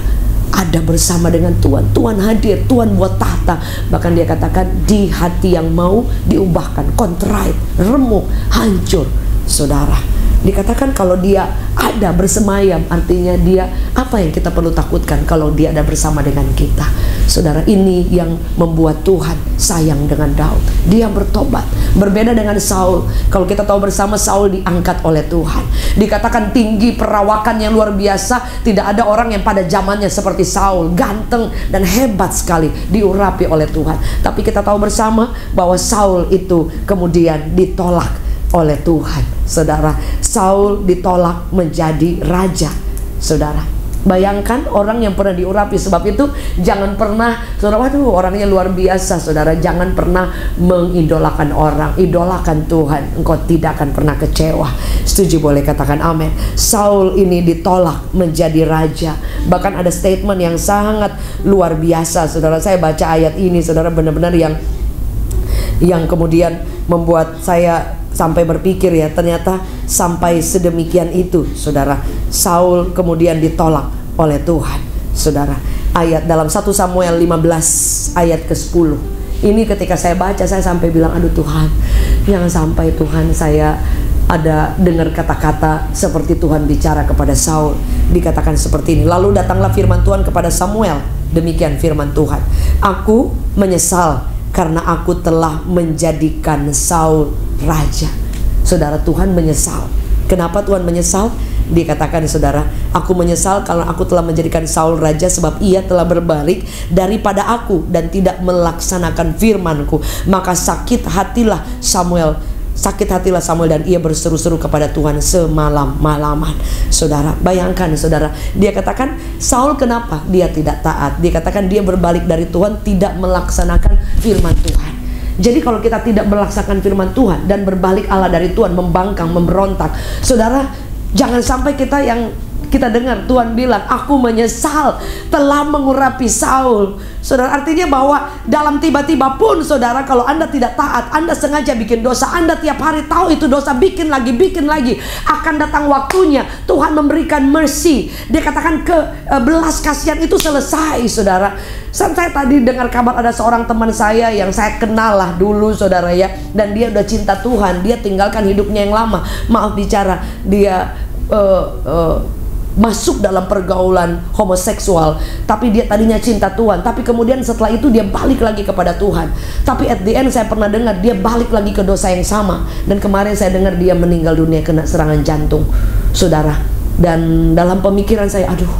ada bersama dengan Tuhan. Tuhan hadir, Tuhan buat tahta. Bahkan dia katakan di hati yang mau diubahkan, contrite, remuk, hancur. Saudara, dikatakan kalau dia ada bersemayam, artinya dia, apa yang kita perlu takutkan kalau dia ada bersama dengan kita? Saudara, ini yang membuat Tuhan sayang dengan Daud. Dia bertobat, berbeda dengan Saul. Kalau kita tahu bersama, Saul diangkat oleh Tuhan, dikatakan tinggi, perawakan yang luar biasa. Tidak ada orang yang pada zamannya seperti Saul, ganteng dan hebat sekali, diurapi oleh Tuhan. Tapi kita tahu bersama bahwa Saul itu kemudian ditolak oleh Tuhan. Saudara, Saul ditolak menjadi raja. Saudara, bayangkan orang yang pernah diurapi. Sebab itu jangan pernah, saudara, waduh orangnya luar biasa. Saudara, jangan pernah mengidolakan orang, idolakan Tuhan. Engkau tidak akan pernah kecewa. Setuju? Boleh katakan amin. Saul ini ditolak menjadi raja. Bahkan ada statement yang sangat luar biasa. Saudara, saya baca ayat ini, saudara, benar-benar yang kemudian membuat saya sampai berpikir, ya, ternyata sampai sedemikian itu, saudara. Saul kemudian ditolak oleh Tuhan, saudara. Ayat dalam 1 Samuel 15 ayat ke-10. Ini ketika saya baca, saya sampai bilang, aduh Tuhan, jangan sampai Tuhan saya ada dengar kata-kata seperti Tuhan bicara kepada Saul. Dikatakan seperti ini, lalu datanglah firman Tuhan kepada Samuel. Demikian firman Tuhan, aku menyesal karena aku telah menjadikan Saul raja. Saudara, Tuhan menyesal. Kenapa Tuhan menyesal? Dikatakan saudara, aku menyesal karena aku telah menjadikan Saul raja, sebab ia telah berbalik daripada aku dan tidak melaksanakan firmanku. Maka sakit hatilah Samuel dan ia berseru-seru kepada Tuhan semalam-malaman. Saudara, bayangkan saudara, dia katakan Saul kenapa dia tidak taat? Dia katakan dia berbalik dari Tuhan, tidak melaksanakan firman Tuhan. Jadi kalau kita tidak melaksanakan firman Tuhan dan berbalik Allah dari Tuhan, membangkang, memberontak, saudara, jangan sampai kita dengar Tuhan bilang, aku menyesal telah mengurapi Saul. Saudara, artinya bahwa dalam tiba-tiba pun saudara, kalau Anda tidak taat, Anda sengaja bikin dosa, Anda tiap hari tahu itu dosa, bikin lagi, akan datang waktunya Tuhan memberikan mercy. Dia katakan belas kasihan itu selesai. Saudara, saya tadi dengar kabar ada seorang teman saya yang saya kenal lah dulu saudara ya, dan dia udah cinta Tuhan, dia tinggalkan hidupnya yang lama, maaf bicara, dia masuk dalam pergaulan homoseksual, tapi dia tadinya cinta Tuhan, tapi kemudian setelah itu dia balik lagi kepada Tuhan. Tapi at the end saya pernah dengar dia balik lagi ke dosa yang sama, dan kemarin saya dengar dia meninggal dunia kena serangan jantung, saudara. Dan dalam pemikiran saya, aduh,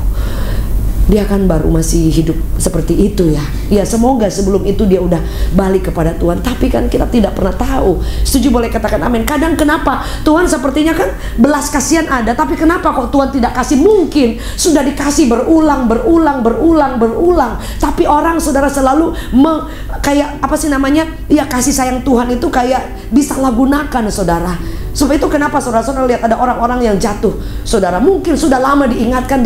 dia kan baru masih hidup seperti itu ya. Ya semoga sebelum itu dia udah balik kepada Tuhan. Tapi kan kita tidak pernah tahu. Setuju, boleh katakan amin. Kadang kenapa Tuhan sepertinya kan belas kasihan ada, tapi kenapa kok Tuhan tidak kasih? Mungkin sudah dikasih berulang. Tapi orang saudara selalu kayak apa sih namanya? Ya kasih sayang Tuhan itu kayak disalahgunakan saudara. Sebab itu kenapa saudara-saudara lihat ada orang-orang yang jatuh, saudara, mungkin sudah lama diingatkan,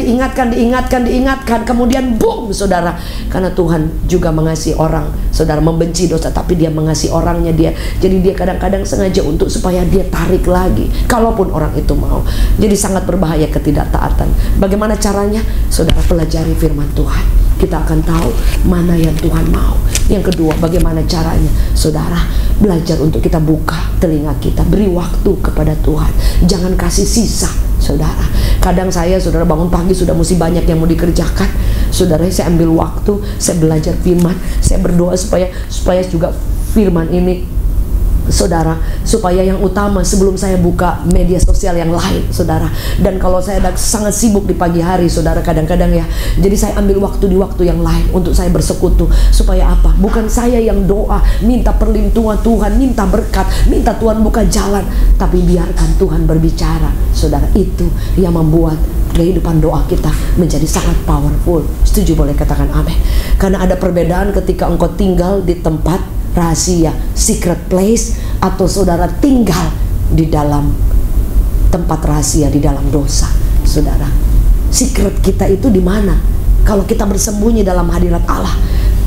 kemudian boom saudara. Karena Tuhan juga mengasihi orang, saudara, membenci dosa, tapi dia mengasihi orangnya dia. Jadi dia kadang-kadang sengaja untuk supaya dia tarik lagi, kalaupun orang itu mau. Jadi sangat berbahaya ketidaktaatan. Bagaimana caranya? Saudara, pelajari firman Tuhan. Kita akan tahu mana yang Tuhan mau. Yang kedua, bagaimana caranya? Saudara, belajar untuk kita buka telinga kita, beri waktu kepada Tuhan. Jangan kasih sisa, saudara. Kadang saya, saudara, bangun pagi sudah mesti banyak yang mau dikerjakan. Saudara, saya ambil waktu, saya belajar firman, saya berdoa supaya juga firman ini, saudara, supaya yang utama sebelum saya buka media sosial yang lain, saudara. Dan kalau saya sangat sibuk di pagi hari, saudara, kadang-kadang ya, jadi saya ambil waktu di waktu yang lain untuk saya bersekutu. Supaya apa? Bukan saya yang doa, minta perlindungan Tuhan, minta berkat, minta Tuhan buka jalan, tapi biarkan Tuhan berbicara, saudara. Itu yang membuat kehidupan doa kita menjadi sangat powerful. Setuju, boleh katakan amin. Karena ada perbedaan ketika engkau tinggal di tempat rahasia, secret place, atau saudara tinggal di dalam tempat rahasia, di dalam dosa. Saudara, secret kita itu di mana? Kalau kita bersembunyi dalam hadirat Allah,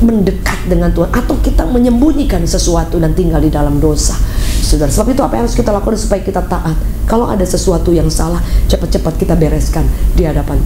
mendekat dengan Tuhan, atau kita menyembunyikan sesuatu dan tinggal di dalam dosa. Saudara, sebab itu apa yang harus kita lakukan supaya kita taat? Kalau ada sesuatu yang salah, cepat-cepat kita bereskan di hadapan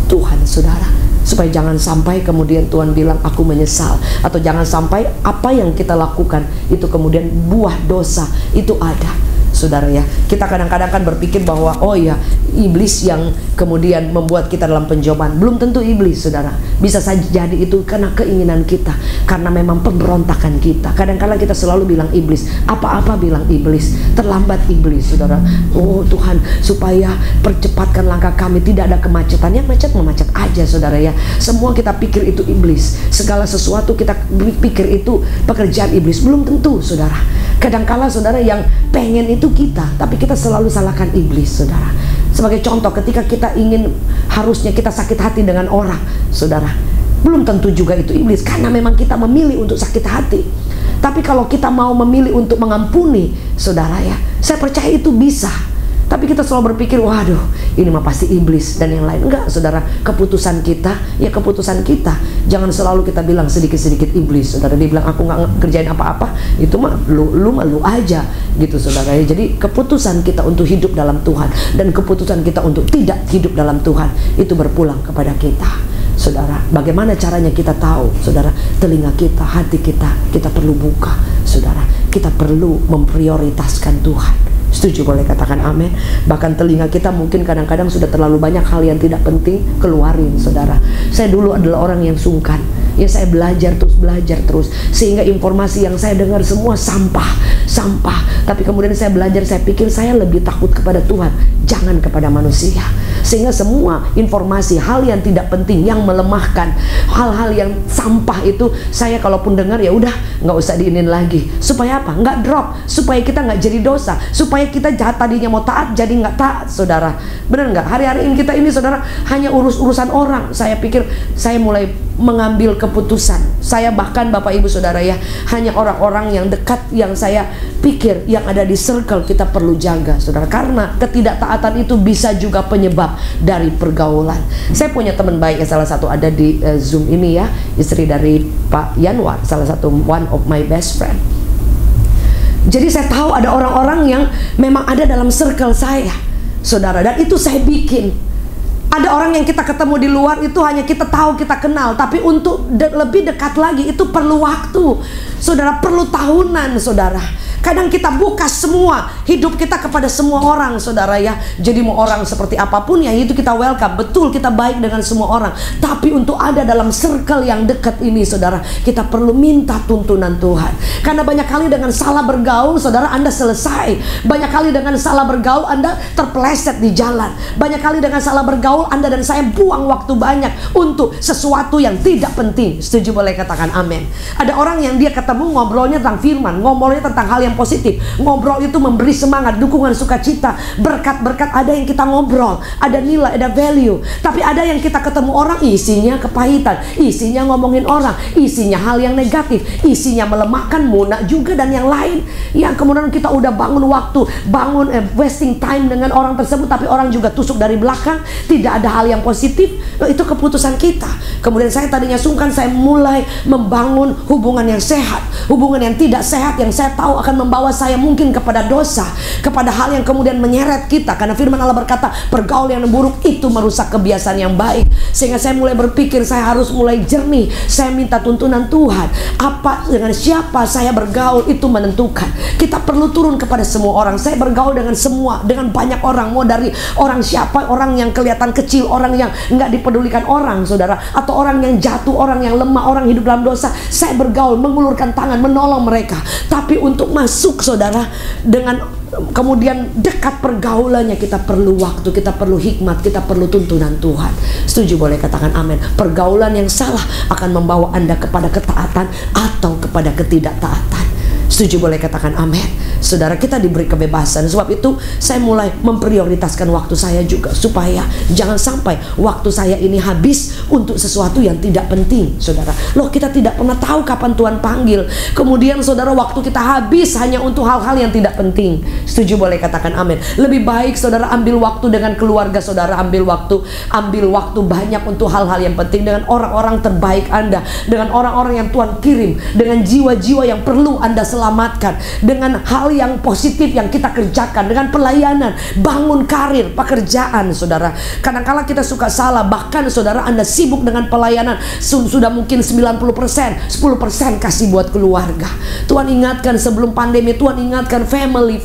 Tuhan, saudara. Supaya jangan sampai kemudian Tuhan bilang aku menyesal, atau jangan sampai apa yang kita lakukan itu kemudian buah dosa itu ada. Saudara ya, kita kadang-kadang kan berpikir bahwa oh ya, iblis yang kemudian membuat kita dalam pencobaan. Belum tentu iblis, saudara. Bisa saja jadi itu karena keinginan kita, karena memang pemberontakan kita. Kadang-kadang kita selalu bilang iblis, apa-apa bilang iblis, terlambat iblis, saudara. Oh Tuhan, supaya percepatkan langkah kami, tidak ada kemacetan. Yang macet aja, saudara ya. Semua kita pikir itu iblis, segala sesuatu kita pikir itu pekerjaan iblis. Belum tentu, saudara. Kadang-kala saudara, yang pengen itu kita, tapi kita selalu salahkan iblis, saudara. Sebagai contoh, ketika kita ingin, harusnya kita sakit hati dengan orang, saudara, belum tentu juga itu iblis, karena memang kita memilih untuk sakit hati. Tapi kalau kita mau memilih untuk mengampuni, saudara ya, saya percaya itu bisa. Tapi kita selalu berpikir, waduh, ini mah pasti iblis dan yang lain. Enggak, saudara, keputusan kita, ya keputusan kita. Jangan selalu kita bilang sedikit-sedikit iblis, saudara. Dia bilang aku nggak kerjain apa-apa, itu mah lu aja, gitu, saudara. Jadi keputusan kita untuk hidup dalam Tuhan dan keputusan kita untuk tidak hidup dalam Tuhan itu berpulang kepada kita, saudara. Bagaimana caranya kita tahu, saudara? Telinga kita, hati kita perlu buka, saudara. Kita perlu memprioritaskan Tuhan. Setuju, boleh katakan amin. Bahkan telinga kita mungkin kadang-kadang sudah terlalu banyak hal yang tidak penting, keluarin saudara. Saya dulu adalah orang yang sungkan, ya saya belajar terus, sehingga informasi yang saya dengar semua sampah. Tapi kemudian saya belajar, saya pikir saya lebih takut kepada Tuhan, jangan kepada manusia. Sehingga semua informasi, hal yang tidak penting, yang melemahkan, hal-hal yang sampah itu, saya kalaupun dengar ya udah nggak usah diinin lagi. Supaya apa? Nggak drop, supaya kita nggak jadi dosa, supaya kita jahat tadinya mau taat jadi nggak taat, saudara. Benar nggak? Hari-hari ini kita ini, saudara, hanya urusan orang. Saya pikir saya mulai mengambil keputusan. Saya bahkan Bapak Ibu Saudara ya, hanya orang-orang yang dekat yang saya pikir yang ada di circle kita perlu jaga, saudara. Karena ketidaktaatan itu bisa juga penyebab dari pergaulan. Saya punya teman baik, salah satu ada di Zoom ini ya, istri dari Pak Yanwar, salah satu one of my best friend. Jadi saya tahu ada orang-orang yang memang ada dalam circle saya, saudara, dan itu saya bikin. Ada orang yang kita ketemu di luar itu hanya kita tahu, kita kenal, tapi untuk lebih dekat lagi itu perlu waktu, saudara, perlu tahunan, saudara. Kadang kita buka semua hidup kita kepada semua orang, saudara ya. Jadi mau orang seperti apapun ya itu kita welcome. Betul, kita baik dengan semua orang. Tapi untuk ada dalam circle yang dekat ini, saudara, kita perlu minta tuntunan Tuhan. Karena banyak kali dengan salah bergaul, saudara, Anda selesai. Banyak kali dengan salah bergaul Anda terpeleset di jalan. Banyak kali dengan salah bergaul Anda dan saya buang waktu banyak untuk sesuatu yang tidak penting. Setuju, boleh katakan amin. Ada orang yang dia ketemu ngobrolnya tentang firman, ngobrolnya tentang hal yang positif, ngobrol itu memberi semangat, dukungan, sukacita, berkat-berkat. Ada yang kita ngobrol, ada nilai, ada value. Tapi ada yang kita ketemu orang, isinya kepahitan, isinya ngomongin orang, isinya hal yang negatif, isinya melemahkan, munak juga, dan yang lain. Yang kemudian kita udah bangun waktu, wasting time dengan orang tersebut, tapi orang juga tusuk dari belakang, tidak ada hal yang positif. Itu keputusan kita. Kemudian saya tadinya sungkan, saya mulai membangun hubungan yang sehat. Hubungan yang tidak sehat yang saya tahu akan membawa saya mungkin kepada dosa, kepada hal yang kemudian menyeret kita. Karena firman Allah berkata, pergaulan yang buruk itu merusak kebiasaan yang baik. Sehingga saya mulai berpikir, saya harus mulai jernih. Saya minta tuntunan Tuhan. Apa, dengan siapa saya bergaul itu menentukan. Kita perlu turun kepada semua orang. Saya bergaul dengan semua, dengan banyak orang. Mau dari orang siapa, orang yang kelihatan kecil, orang yang nggak dipedulikan orang, saudara, atau orang yang jatuh, orang yang lemah, orang hidup dalam dosa. Saya bergaul, mengulurkan tangan, menolong mereka. Tapi untuk masuk, saudara, dengan kemudian dekat pergaulannya, kita perlu waktu, kita perlu hikmat, kita perlu tuntunan Tuhan. Setuju, boleh katakan amin. Pergaulan yang salah akan membawa Anda kepada ketaatan atau kepada ketidaktaatan. Setuju, boleh katakan amin. Saudara, kita diberi kebebasan. Sebab itu saya mulai memprioritaskan waktu saya juga, supaya jangan sampai waktu saya ini habis untuk sesuatu yang tidak penting, saudara. Loh, kita tidak pernah tahu kapan Tuhan panggil. Kemudian saudara, waktu kita habis hanya untuk hal-hal yang tidak penting. Setuju, boleh katakan amin. Lebih baik saudara ambil waktu dengan keluarga saudara, ambil waktu banyak untuk hal-hal yang penting, dengan orang-orang terbaik Anda, dengan orang-orang yang Tuhan kirim, dengan jiwa-jiwa yang perlu Anda selamatkan, dengan hal yang positif yang kita kerjakan, dengan pelayanan, bangun karir, pekerjaan, saudara. Kadang-kala kita suka salah, bahkan saudara Anda sibuk dengan pelayanan, sudah mungkin 90%, 10% kasih buat keluarga. Tuhan ingatkan sebelum pandemi, Tuhan ingatkan family,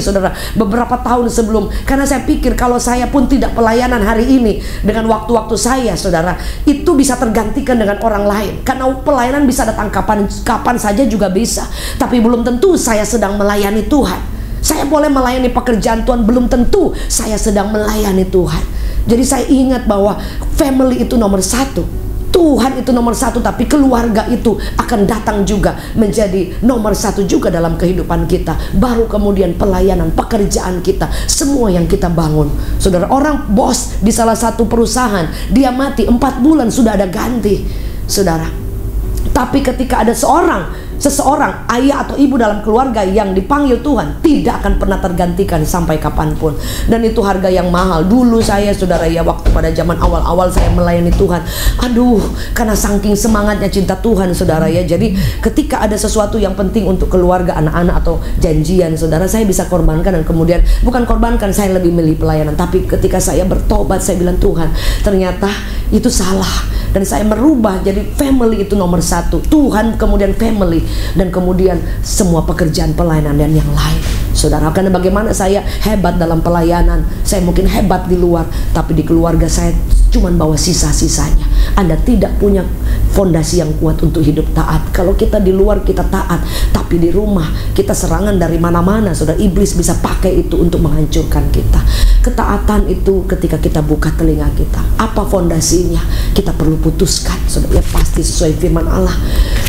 saudara, beberapa tahun sebelum. Karena saya pikir kalau saya pun tidak pelayanan hari ini, dengan waktu-waktu saya, saudara, itu bisa tergantikan dengan orang lain. Karena pelayanan bisa datang kapan saja juga bisa. Tapi belum tentu saya sedang melayani Tuhan. Saya boleh melayani pekerjaan Tuhan, belum tentu saya sedang melayani Tuhan. Jadi saya ingat bahwa family itu nomor satu, Tuhan itu nomor satu, tapi keluarga itu akan datang juga menjadi nomor satu juga dalam kehidupan kita. Baru kemudian pelayanan, pekerjaan kita, semua yang kita bangun. Saudara, orang bos di salah satu perusahaan, dia mati 4 bulan sudah ada ganti, saudara. Tapi ketika ada seseorang ayah atau ibu dalam keluarga yang dipanggil Tuhan, tidak akan pernah tergantikan sampai kapanpun. Dan itu harga yang mahal. Dulu saya, saudara ya, waktu pada zaman awal-awal saya melayani Tuhan, aduh, karena saking semangatnya cinta Tuhan, saudara ya. Jadi ketika ada sesuatu yang penting untuk keluarga, anak-anak atau janjian, saudara, saya bisa korbankan. Dan kemudian bukan korbankan, saya lebih milih pelayanan. Tapi ketika saya bertobat, saya bilang, Tuhan, ternyata itu salah. Dan saya merubah jadi family itu nomor satu, Tuhan, kemudian family, dan kemudian semua pekerjaan pelayanan dan yang lain. saudara. Karena bagaimana saya hebat dalam pelayanan, saya mungkin hebat di luar, tapi di keluarga saya cuman bawa sisa-sisanya. Anda tidak punya fondasi yang kuat untuk hidup taat. Kalau kita di luar kita taat, tapi di rumah kita serangan dari mana-mana, saudara. Iblis bisa pakai itu untuk menghancurkan kita. Ketaatan itu ketika kita buka telinga kita, apa fondasinya kita perlu putuskan, saudara. Ya pasti sesuai firman Allah,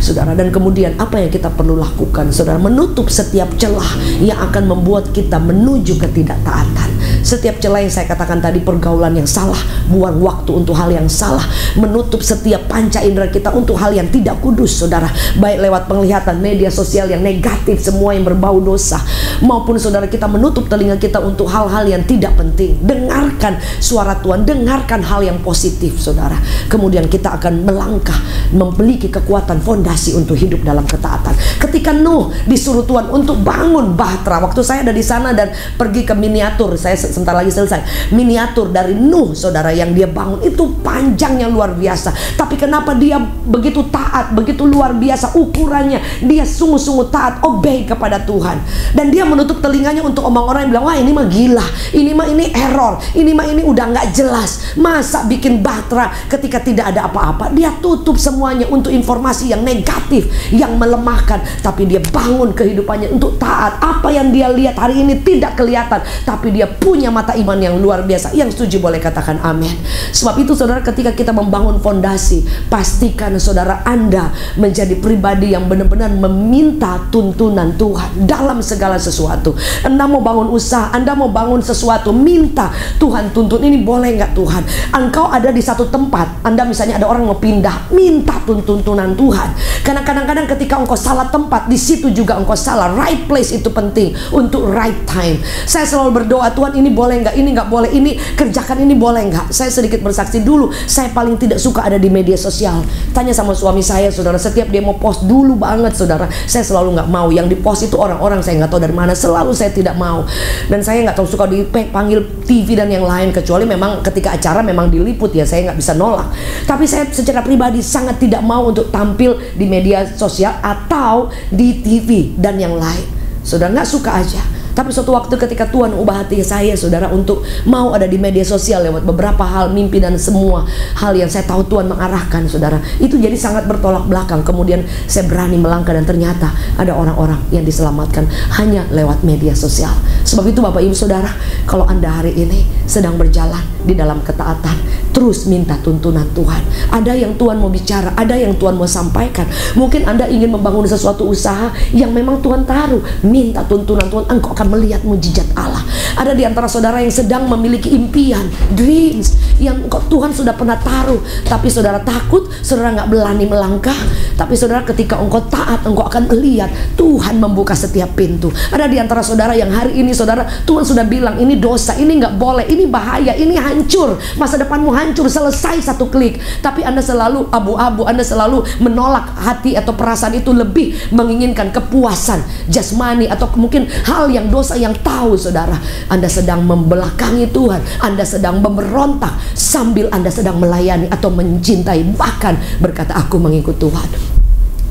saudara. Dan kemudian apa yang kita perlu lakukan, saudara? Menutup setiap celah yang akan membuat kita menuju ketidaktaatan. Setiap celah yang saya katakan tadi, pergaulan yang salah, buang waktu untuk hal yang salah, menutup setiap panca indera kita untuk hal yang tidak kudus, saudara. Baik lewat penglihatan media sosial yang negatif, semua yang berbau dosa, maupun saudara kita menutup telinga kita untuk hal-hal yang tidak penting. Dengarkan suara Tuhan, dengarkan hal yang positif, saudara. Kemudian kita akan melangkah, memiliki kekuatan fondasi untuk hidup dalam ketaatan. Ketika Nuh disuruh Tuhan untuk bangun bahtera, waktu saya ada di sana dan pergi ke miniatur, saya sebentar lagi selesai, miniatur dari Nuh, saudara, yang dia bangun itu panjangnya luar biasa. Tapi kenapa dia begitu taat, begitu luar biasa ukurannya? Dia sungguh-sungguh taat, obey kepada Tuhan. Dan dia menutup telinganya untuk omong orang yang bilang, wah ini mah gila, ini mah ini error, ini mah ini udah nggak jelas, masa bikin bahtera ketika tidak ada apa-apa. Dia tutup semuanya untuk informasi yang negatif, yang melemahkan. Tapi dia bangun kehidupannya untuk taat. Apa yang dia lihat hari ini tidak kelihatan, tapi dia punya mata iman yang luar biasa. Yang setuju boleh katakan amin. Sebab itu saudara, ketika kita membangun fondasi, pastikan saudara Anda menjadi pribadi yang benar-benar meminta tuntunan Tuhan dalam segala sesuatu. Anda mau bangun usaha, Anda mau bangun sesuatu, minta Tuhan tuntun, ini boleh nggak Tuhan? Engkau ada di satu tempat, Anda misalnya ada orang mau pindah, minta tuntunan Tuhan. Karena kadang-kadang ketika engkau salah tempat, di situ juga engkau salah. Right place itu penting untuk right time. Saya selalu berdoa, Tuhan ini boleh nggak, ini nggak boleh, ini kerjakan, ini boleh nggak. Saya sedikit bersaksi dulu, saya paling tidak suka ada di media sosial. Tanya sama suami saya, saudara, setiap dia mau post dulu banget, saudara, saya selalu nggak mau. Yang di post itu orang-orang saya nggak tahu dari mana, selalu saya tidak mau. Dan saya nggak tahu suka dipanggil TV dan yang lain, kecuali memang ketika acara memang diliput, ya saya nggak bisa nolak. Tapi saya secara pribadi sangat tidak mau untuk tampil di media sosial atau di TV dan yang lain. Saudara, nggak suka aja. Tapi suatu waktu ketika Tuhan ubah hati saya, saudara, untuk mau ada di media sosial lewat beberapa hal, mimpi dan semua hal yang saya tahu Tuhan mengarahkan, saudara, itu jadi sangat bertolak belakang. Kemudian saya berani melangkah dan ternyata ada orang-orang yang diselamatkan hanya lewat media sosial. Sebab itu Bapak Ibu Saudara, kalau Anda hari ini sedang berjalan di dalam ketaatan, terus minta tuntunan Tuhan. Ada yang Tuhan mau bicara, ada yang Tuhan mau sampaikan. Mungkin Anda ingin membangun sesuatu usaha yang memang Tuhan taruh, minta tuntunan Tuhan, engkau akan melihat mujizat Allah. Ada di antara saudara yang sedang memiliki impian, dreams, yang Tuhan sudah pernah taruh, tapi saudara takut, saudara nggak berani melangkah. Tapi saudara, ketika engkau taat, engkau akan melihat Tuhan membuka setiap pintu. Ada di antara saudara yang hari ini, saudara, Tuhan sudah bilang ini dosa, ini nggak boleh, ini bahaya, ini hancur, masa depanmu hancur, selesai satu klik. Tapi Anda selalu abu-abu, Anda selalu menolak hati atau perasaan itu, lebih menginginkan kepuasan jasmani atau mungkin hal yang dosa yang tahu, saudara, Anda sedang membelakangi Tuhan, Anda sedang memberontak sambil Anda sedang melayani atau mencintai, bahkan berkata aku mengikut Tuhan.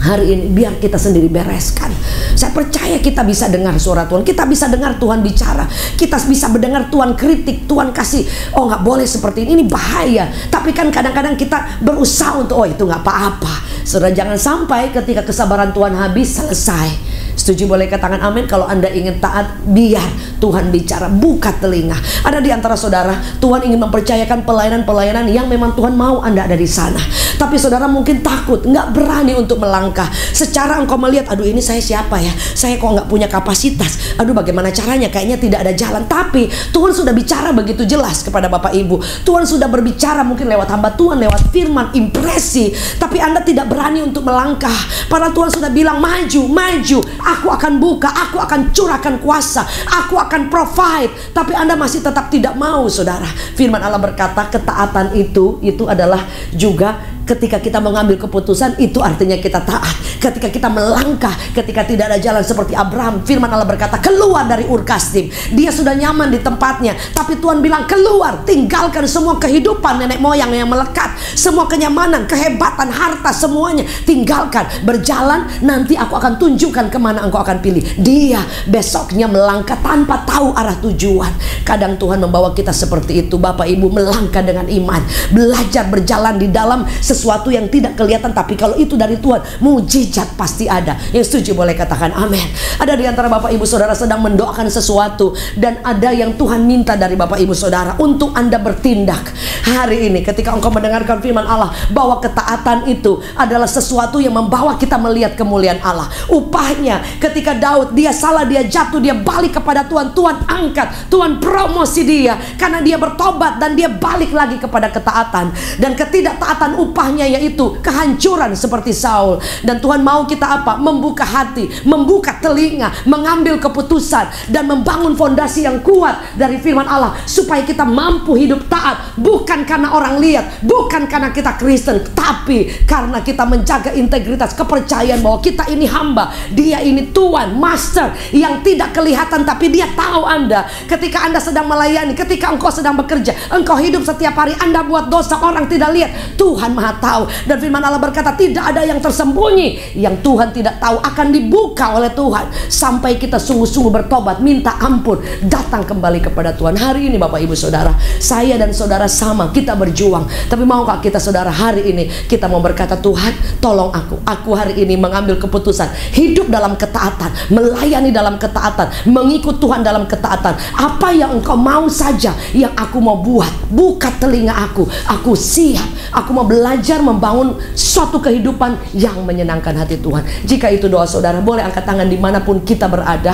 Hari ini biar kita sendiri bereskan. Saya percaya kita bisa dengar suara Tuhan, kita bisa dengar Tuhan bicara, kita bisa mendengar Tuhan kritik, Tuhan kasih, oh nggak boleh seperti ini bahaya. Tapi kan kadang-kadang kita berusaha untuk, oh itu nggak apa-apa. Saudara, jangan sampai ketika kesabaran Tuhan habis, selesai. Setuju boleh katakan amin. Kalau Anda ingin taat, biar Tuhan bicara, buka telinga. Ada di antara saudara, Tuhan ingin mempercayakan pelayanan-pelayanan yang memang Tuhan mau Anda ada di sana. Tapi saudara mungkin takut, nggak berani untuk melangkah. Secara engkau melihat, aduh ini saya siapa ya? Saya kok nggak punya kapasitas. Aduh bagaimana caranya? Kayaknya tidak ada jalan. Tapi Tuhan sudah bicara begitu jelas kepada Bapak Ibu. Tuhan sudah berbicara mungkin lewat hamba Tuhan, lewat firman, impresi. Tapi Anda tidak berani untuk melangkah. Padahal Tuhan sudah bilang, maju, maju. Aku akan buka, aku akan curahkan kuasa, aku akan provide. Tapi Anda masih tetap tidak mau, saudara. Firman Allah berkata, ketaatan itu adalah juga Ketika kita mengambil keputusan, itu artinya kita taat. Ketika kita melangkah, ketika tidak ada jalan seperti Abraham, firman Allah berkata, keluar dari Ur Kasdim. Dia sudah nyaman di tempatnya, tapi Tuhan bilang keluar, tinggalkan semua kehidupan nenek moyang yang melekat, semua kenyamanan, kehebatan, harta, semuanya tinggalkan, berjalan, nanti aku akan tunjukkan kemana engkau akan pilih. Dia besoknya melangkah tanpa tahu arah tujuan. Kadang Tuhan membawa kita seperti itu, Bapak Ibu, melangkah dengan iman, belajar berjalan di dalam sesuatu yang tidak kelihatan, tapi kalau itu dari Tuhan, mujizat pasti ada. Yang setuju boleh katakan amin. Ada di antara Bapak Ibu Saudara sedang mendoakan sesuatu, dan ada yang Tuhan minta dari Bapak Ibu Saudara untuk Anda bertindak. Hari ini ketika engkau mendengarkan firman Allah, bahwa ketaatan itu adalah sesuatu yang membawa kita melihat kemuliaan Allah. Upahnya ketika Daud, dia salah, dia jatuh, dia balik kepada Tuhan, Tuhan angkat, Tuhan promosi dia karena dia bertobat dan dia balik lagi kepada ketaatan. Dan ketidaktaatan upahnya yaitu kehancuran seperti Saul. Dan Tuhan mau kita apa? Membuka hati, membuka telinga, mengambil keputusan, dan membangun fondasi yang kuat dari firman Allah, supaya kita mampu hidup taat, bukan karena orang lihat, bukan karena kita Kristen, tapi karena kita menjaga integritas, kepercayaan bahwa kita ini hamba, dia ini Tuhan, Master yang tidak kelihatan, tapi dia tahu Anda. Ketika Anda sedang melayani, ketika engkau sedang bekerja, engkau hidup setiap hari, Anda buat dosa, orang tidak lihat, Tuhan Maha tahu. Dan firman Allah berkata, tidak ada yang tersembunyi yang Tuhan tidak tahu, akan dibuka oleh Tuhan sampai kita sungguh-sungguh bertobat, minta ampun, datang kembali kepada Tuhan. Hari ini Bapak Ibu Saudara, saya dan saudara sama, kita berjuang. Tapi maukah kita saudara hari ini kita mau berkata, Tuhan tolong aku hari ini mengambil keputusan hidup dalam ketaatan, melayani dalam ketaatan, mengikut Tuhan dalam ketaatan. Apa yang engkau mau saja yang aku mau buat. Buka telinga aku siap, aku mau belajar membangun suatu kehidupan yang menyenangkan hati Tuhan. Jika itu doa saudara, boleh angkat tangan dimanapun kita berada.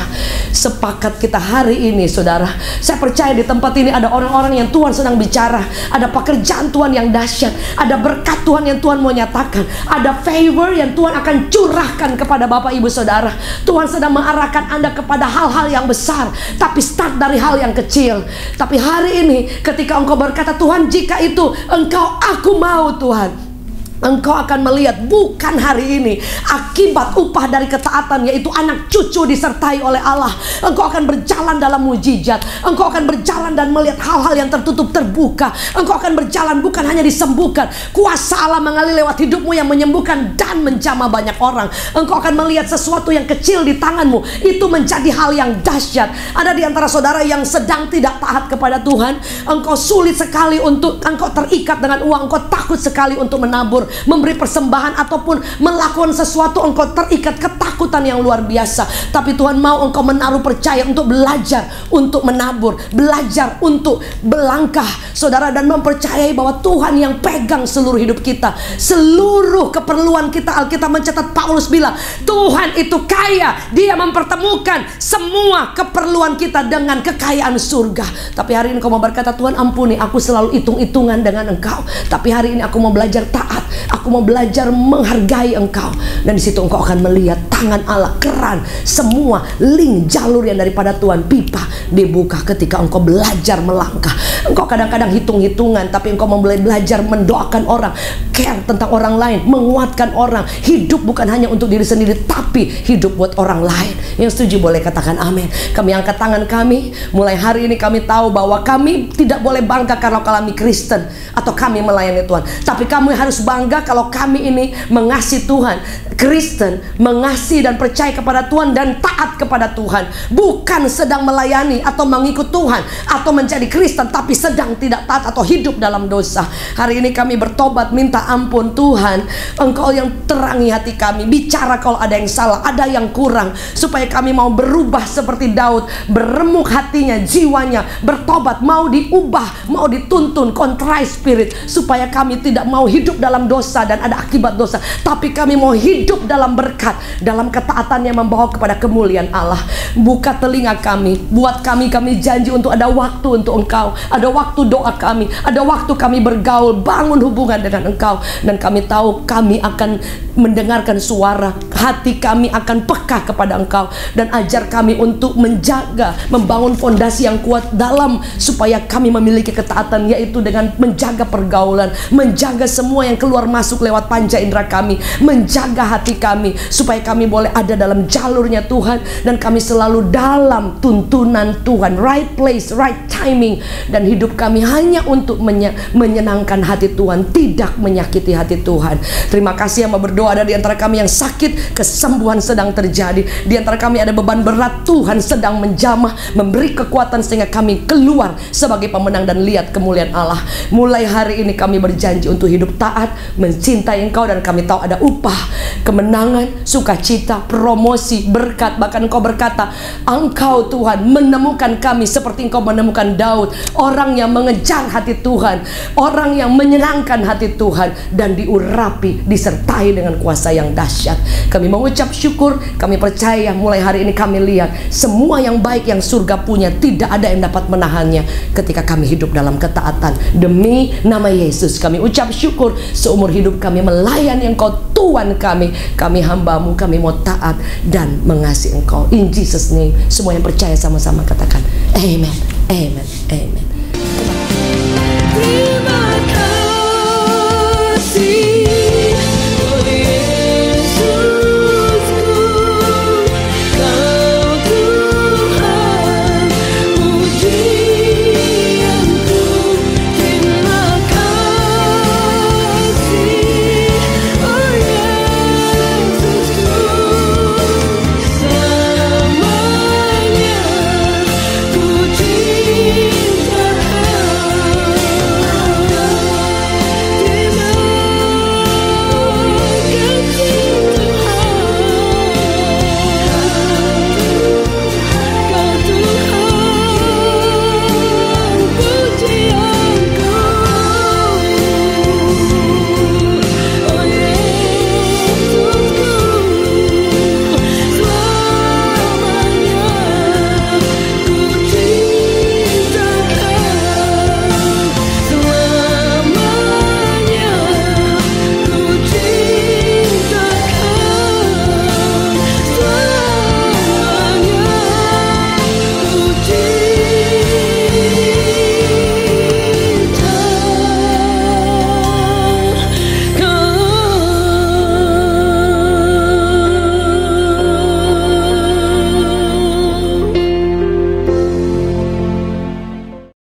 Sepakat kita hari ini saudara, saya percaya di tempat ini ada orang-orang yang Tuhan sedang bicara, ada pekerjaan Tuhan yang dahsyat, ada berkat Tuhan yang Tuhan mau nyatakan, ada favor yang Tuhan akan curahkan kepada Bapak Ibu Saudara. Tuhan sedang mengarahkan Anda kepada hal-hal yang besar, tapi start dari hal yang kecil. Tapi hari ini ketika engkau berkata, Tuhan jika itu engkau, aku mau Tuhan, engkau akan melihat bukan hari ini akibat upah dari ketaatan, yaitu anak cucu disertai oleh Allah. Engkau akan berjalan dalam mujizat, engkau akan berjalan dan melihat hal-hal yang tertutup terbuka. Engkau akan berjalan bukan hanya disembuhkan, kuasa Allah mengalir lewat hidupmu yang menyembuhkan dan menjamah banyak orang. Engkau akan melihat sesuatu yang kecil di tanganmu itu menjadi hal yang dahsyat. Ada di antara saudara yang sedang tidak taat kepada Tuhan. Engkau sulit sekali untuk, engkau terikat dengan uang, engkau takut sekali untuk menabur, memberi persembahan ataupun melakukan sesuatu, engkau terikat ketakutan yang luar biasa. Tapi Tuhan mau engkau menaruh percaya untuk belajar, untuk menabur, belajar untuk berlangkah saudara, dan mempercayai bahwa Tuhan yang pegang seluruh hidup kita, seluruh keperluan kita. Alkitab mencatat, Paulus bilang Tuhan itu kaya, dia mempertemukan semua keperluan kita dengan kekayaan surga. Tapi hari ini kau mau berkata, Tuhan ampuni, aku selalu hitung-hitungan dengan engkau, tapi hari ini aku mau belajar taat, aku mau belajar menghargai engkau. Dan di situ engkau akan melihat tangan Allah, keran, semua link jalur yang daripada Tuhan, pipa dibuka ketika engkau belajar melangkah. Engkau kadang-kadang hitung-hitungan, tapi engkau mau belajar mendoakan orang, care tentang orang lain, menguatkan orang. Hidup bukan hanya untuk diri sendiri, tapi hidup buat orang lain. Yang setuju boleh katakan amin. Kami angkat tangan kami. Mulai hari ini kami tahu bahwa kami tidak boleh bangga kalau kami Kristen atau kami melayani Tuhan, tapi kami harus bangga kalau kami ini mengasihi Tuhan. Kristen mengasihi dan percaya kepada Tuhan dan taat kepada Tuhan, bukan sedang melayani atau mengikut Tuhan atau menjadi Kristen tapi sedang tidak taat atau hidup dalam dosa. Hari ini kami bertobat, minta ampun Tuhan. Engkau yang terangi hati kami, bicara kalau ada yang salah, ada yang kurang, supaya kami mau berubah seperti Daud, beremuk hatinya, jiwanya, bertobat, mau diubah, mau dituntun, contrite spirit, supaya kami tidak mau hidup dalam dosa dan ada akibat dosa, tapi kami mau hidup dalam berkat, dalam dalam ketaatan yang membawa kepada kemuliaan Allah. Buka telinga kami, buat kami janji untuk ada waktu untuk Engkau, ada waktu doa kami, ada waktu kami bergaul, bangun hubungan dengan Engkau. Dan kami tahu kami akan mendengarkan suara, hati kami akan peka kepada Engkau. Dan ajar kami untuk menjaga, membangun fondasi yang kuat dalam, supaya kami memiliki ketaatan, yaitu dengan menjaga pergaulan, menjaga semua yang keluar masuk lewat panca indera kami, menjaga hati kami, supaya kami boleh ada dalam jalurnya Tuhan, dan kami selalu dalam tuntunan Tuhan, right place, right timing, dan hidup kami hanya untuk menyenangkan hati Tuhan, tidak menyakiti hati Tuhan. Terima kasih yang berdoa. Ada di antara kami yang sakit, kesembuhan sedang terjadi. Di antara kami ada beban berat, Tuhan sedang menjamah, memberi kekuatan sehingga kami keluar sebagai pemenang dan lihat kemuliaan Allah. Mulai hari ini kami berjanji untuk hidup taat, mencintai Engkau, dan kami tahu ada upah, kemenangan, sukacita, promosi, berkat. Bahkan Engkau berkata, Engkau Tuhan menemukan kami seperti Engkau menemukan Daud, orang yang mengejar hati Tuhan, orang yang menyenangkan hati Tuhan, dan diurapi, disertai dengan kuasa yang dahsyat. Kami mengucap syukur, kami percaya mulai hari ini kami lihat semua yang baik yang surga punya, tidak ada yang dapat menahannya ketika kami hidup dalam ketaatan. Demi nama Yesus kami ucap syukur, seumur hidup kami melayani Engkau Tuhan kami. Kami hamba-Mu, kami mau taat dan mengasihi Engkau. In Jesus name, semua yang percaya sama-sama katakan amen, amen, amen.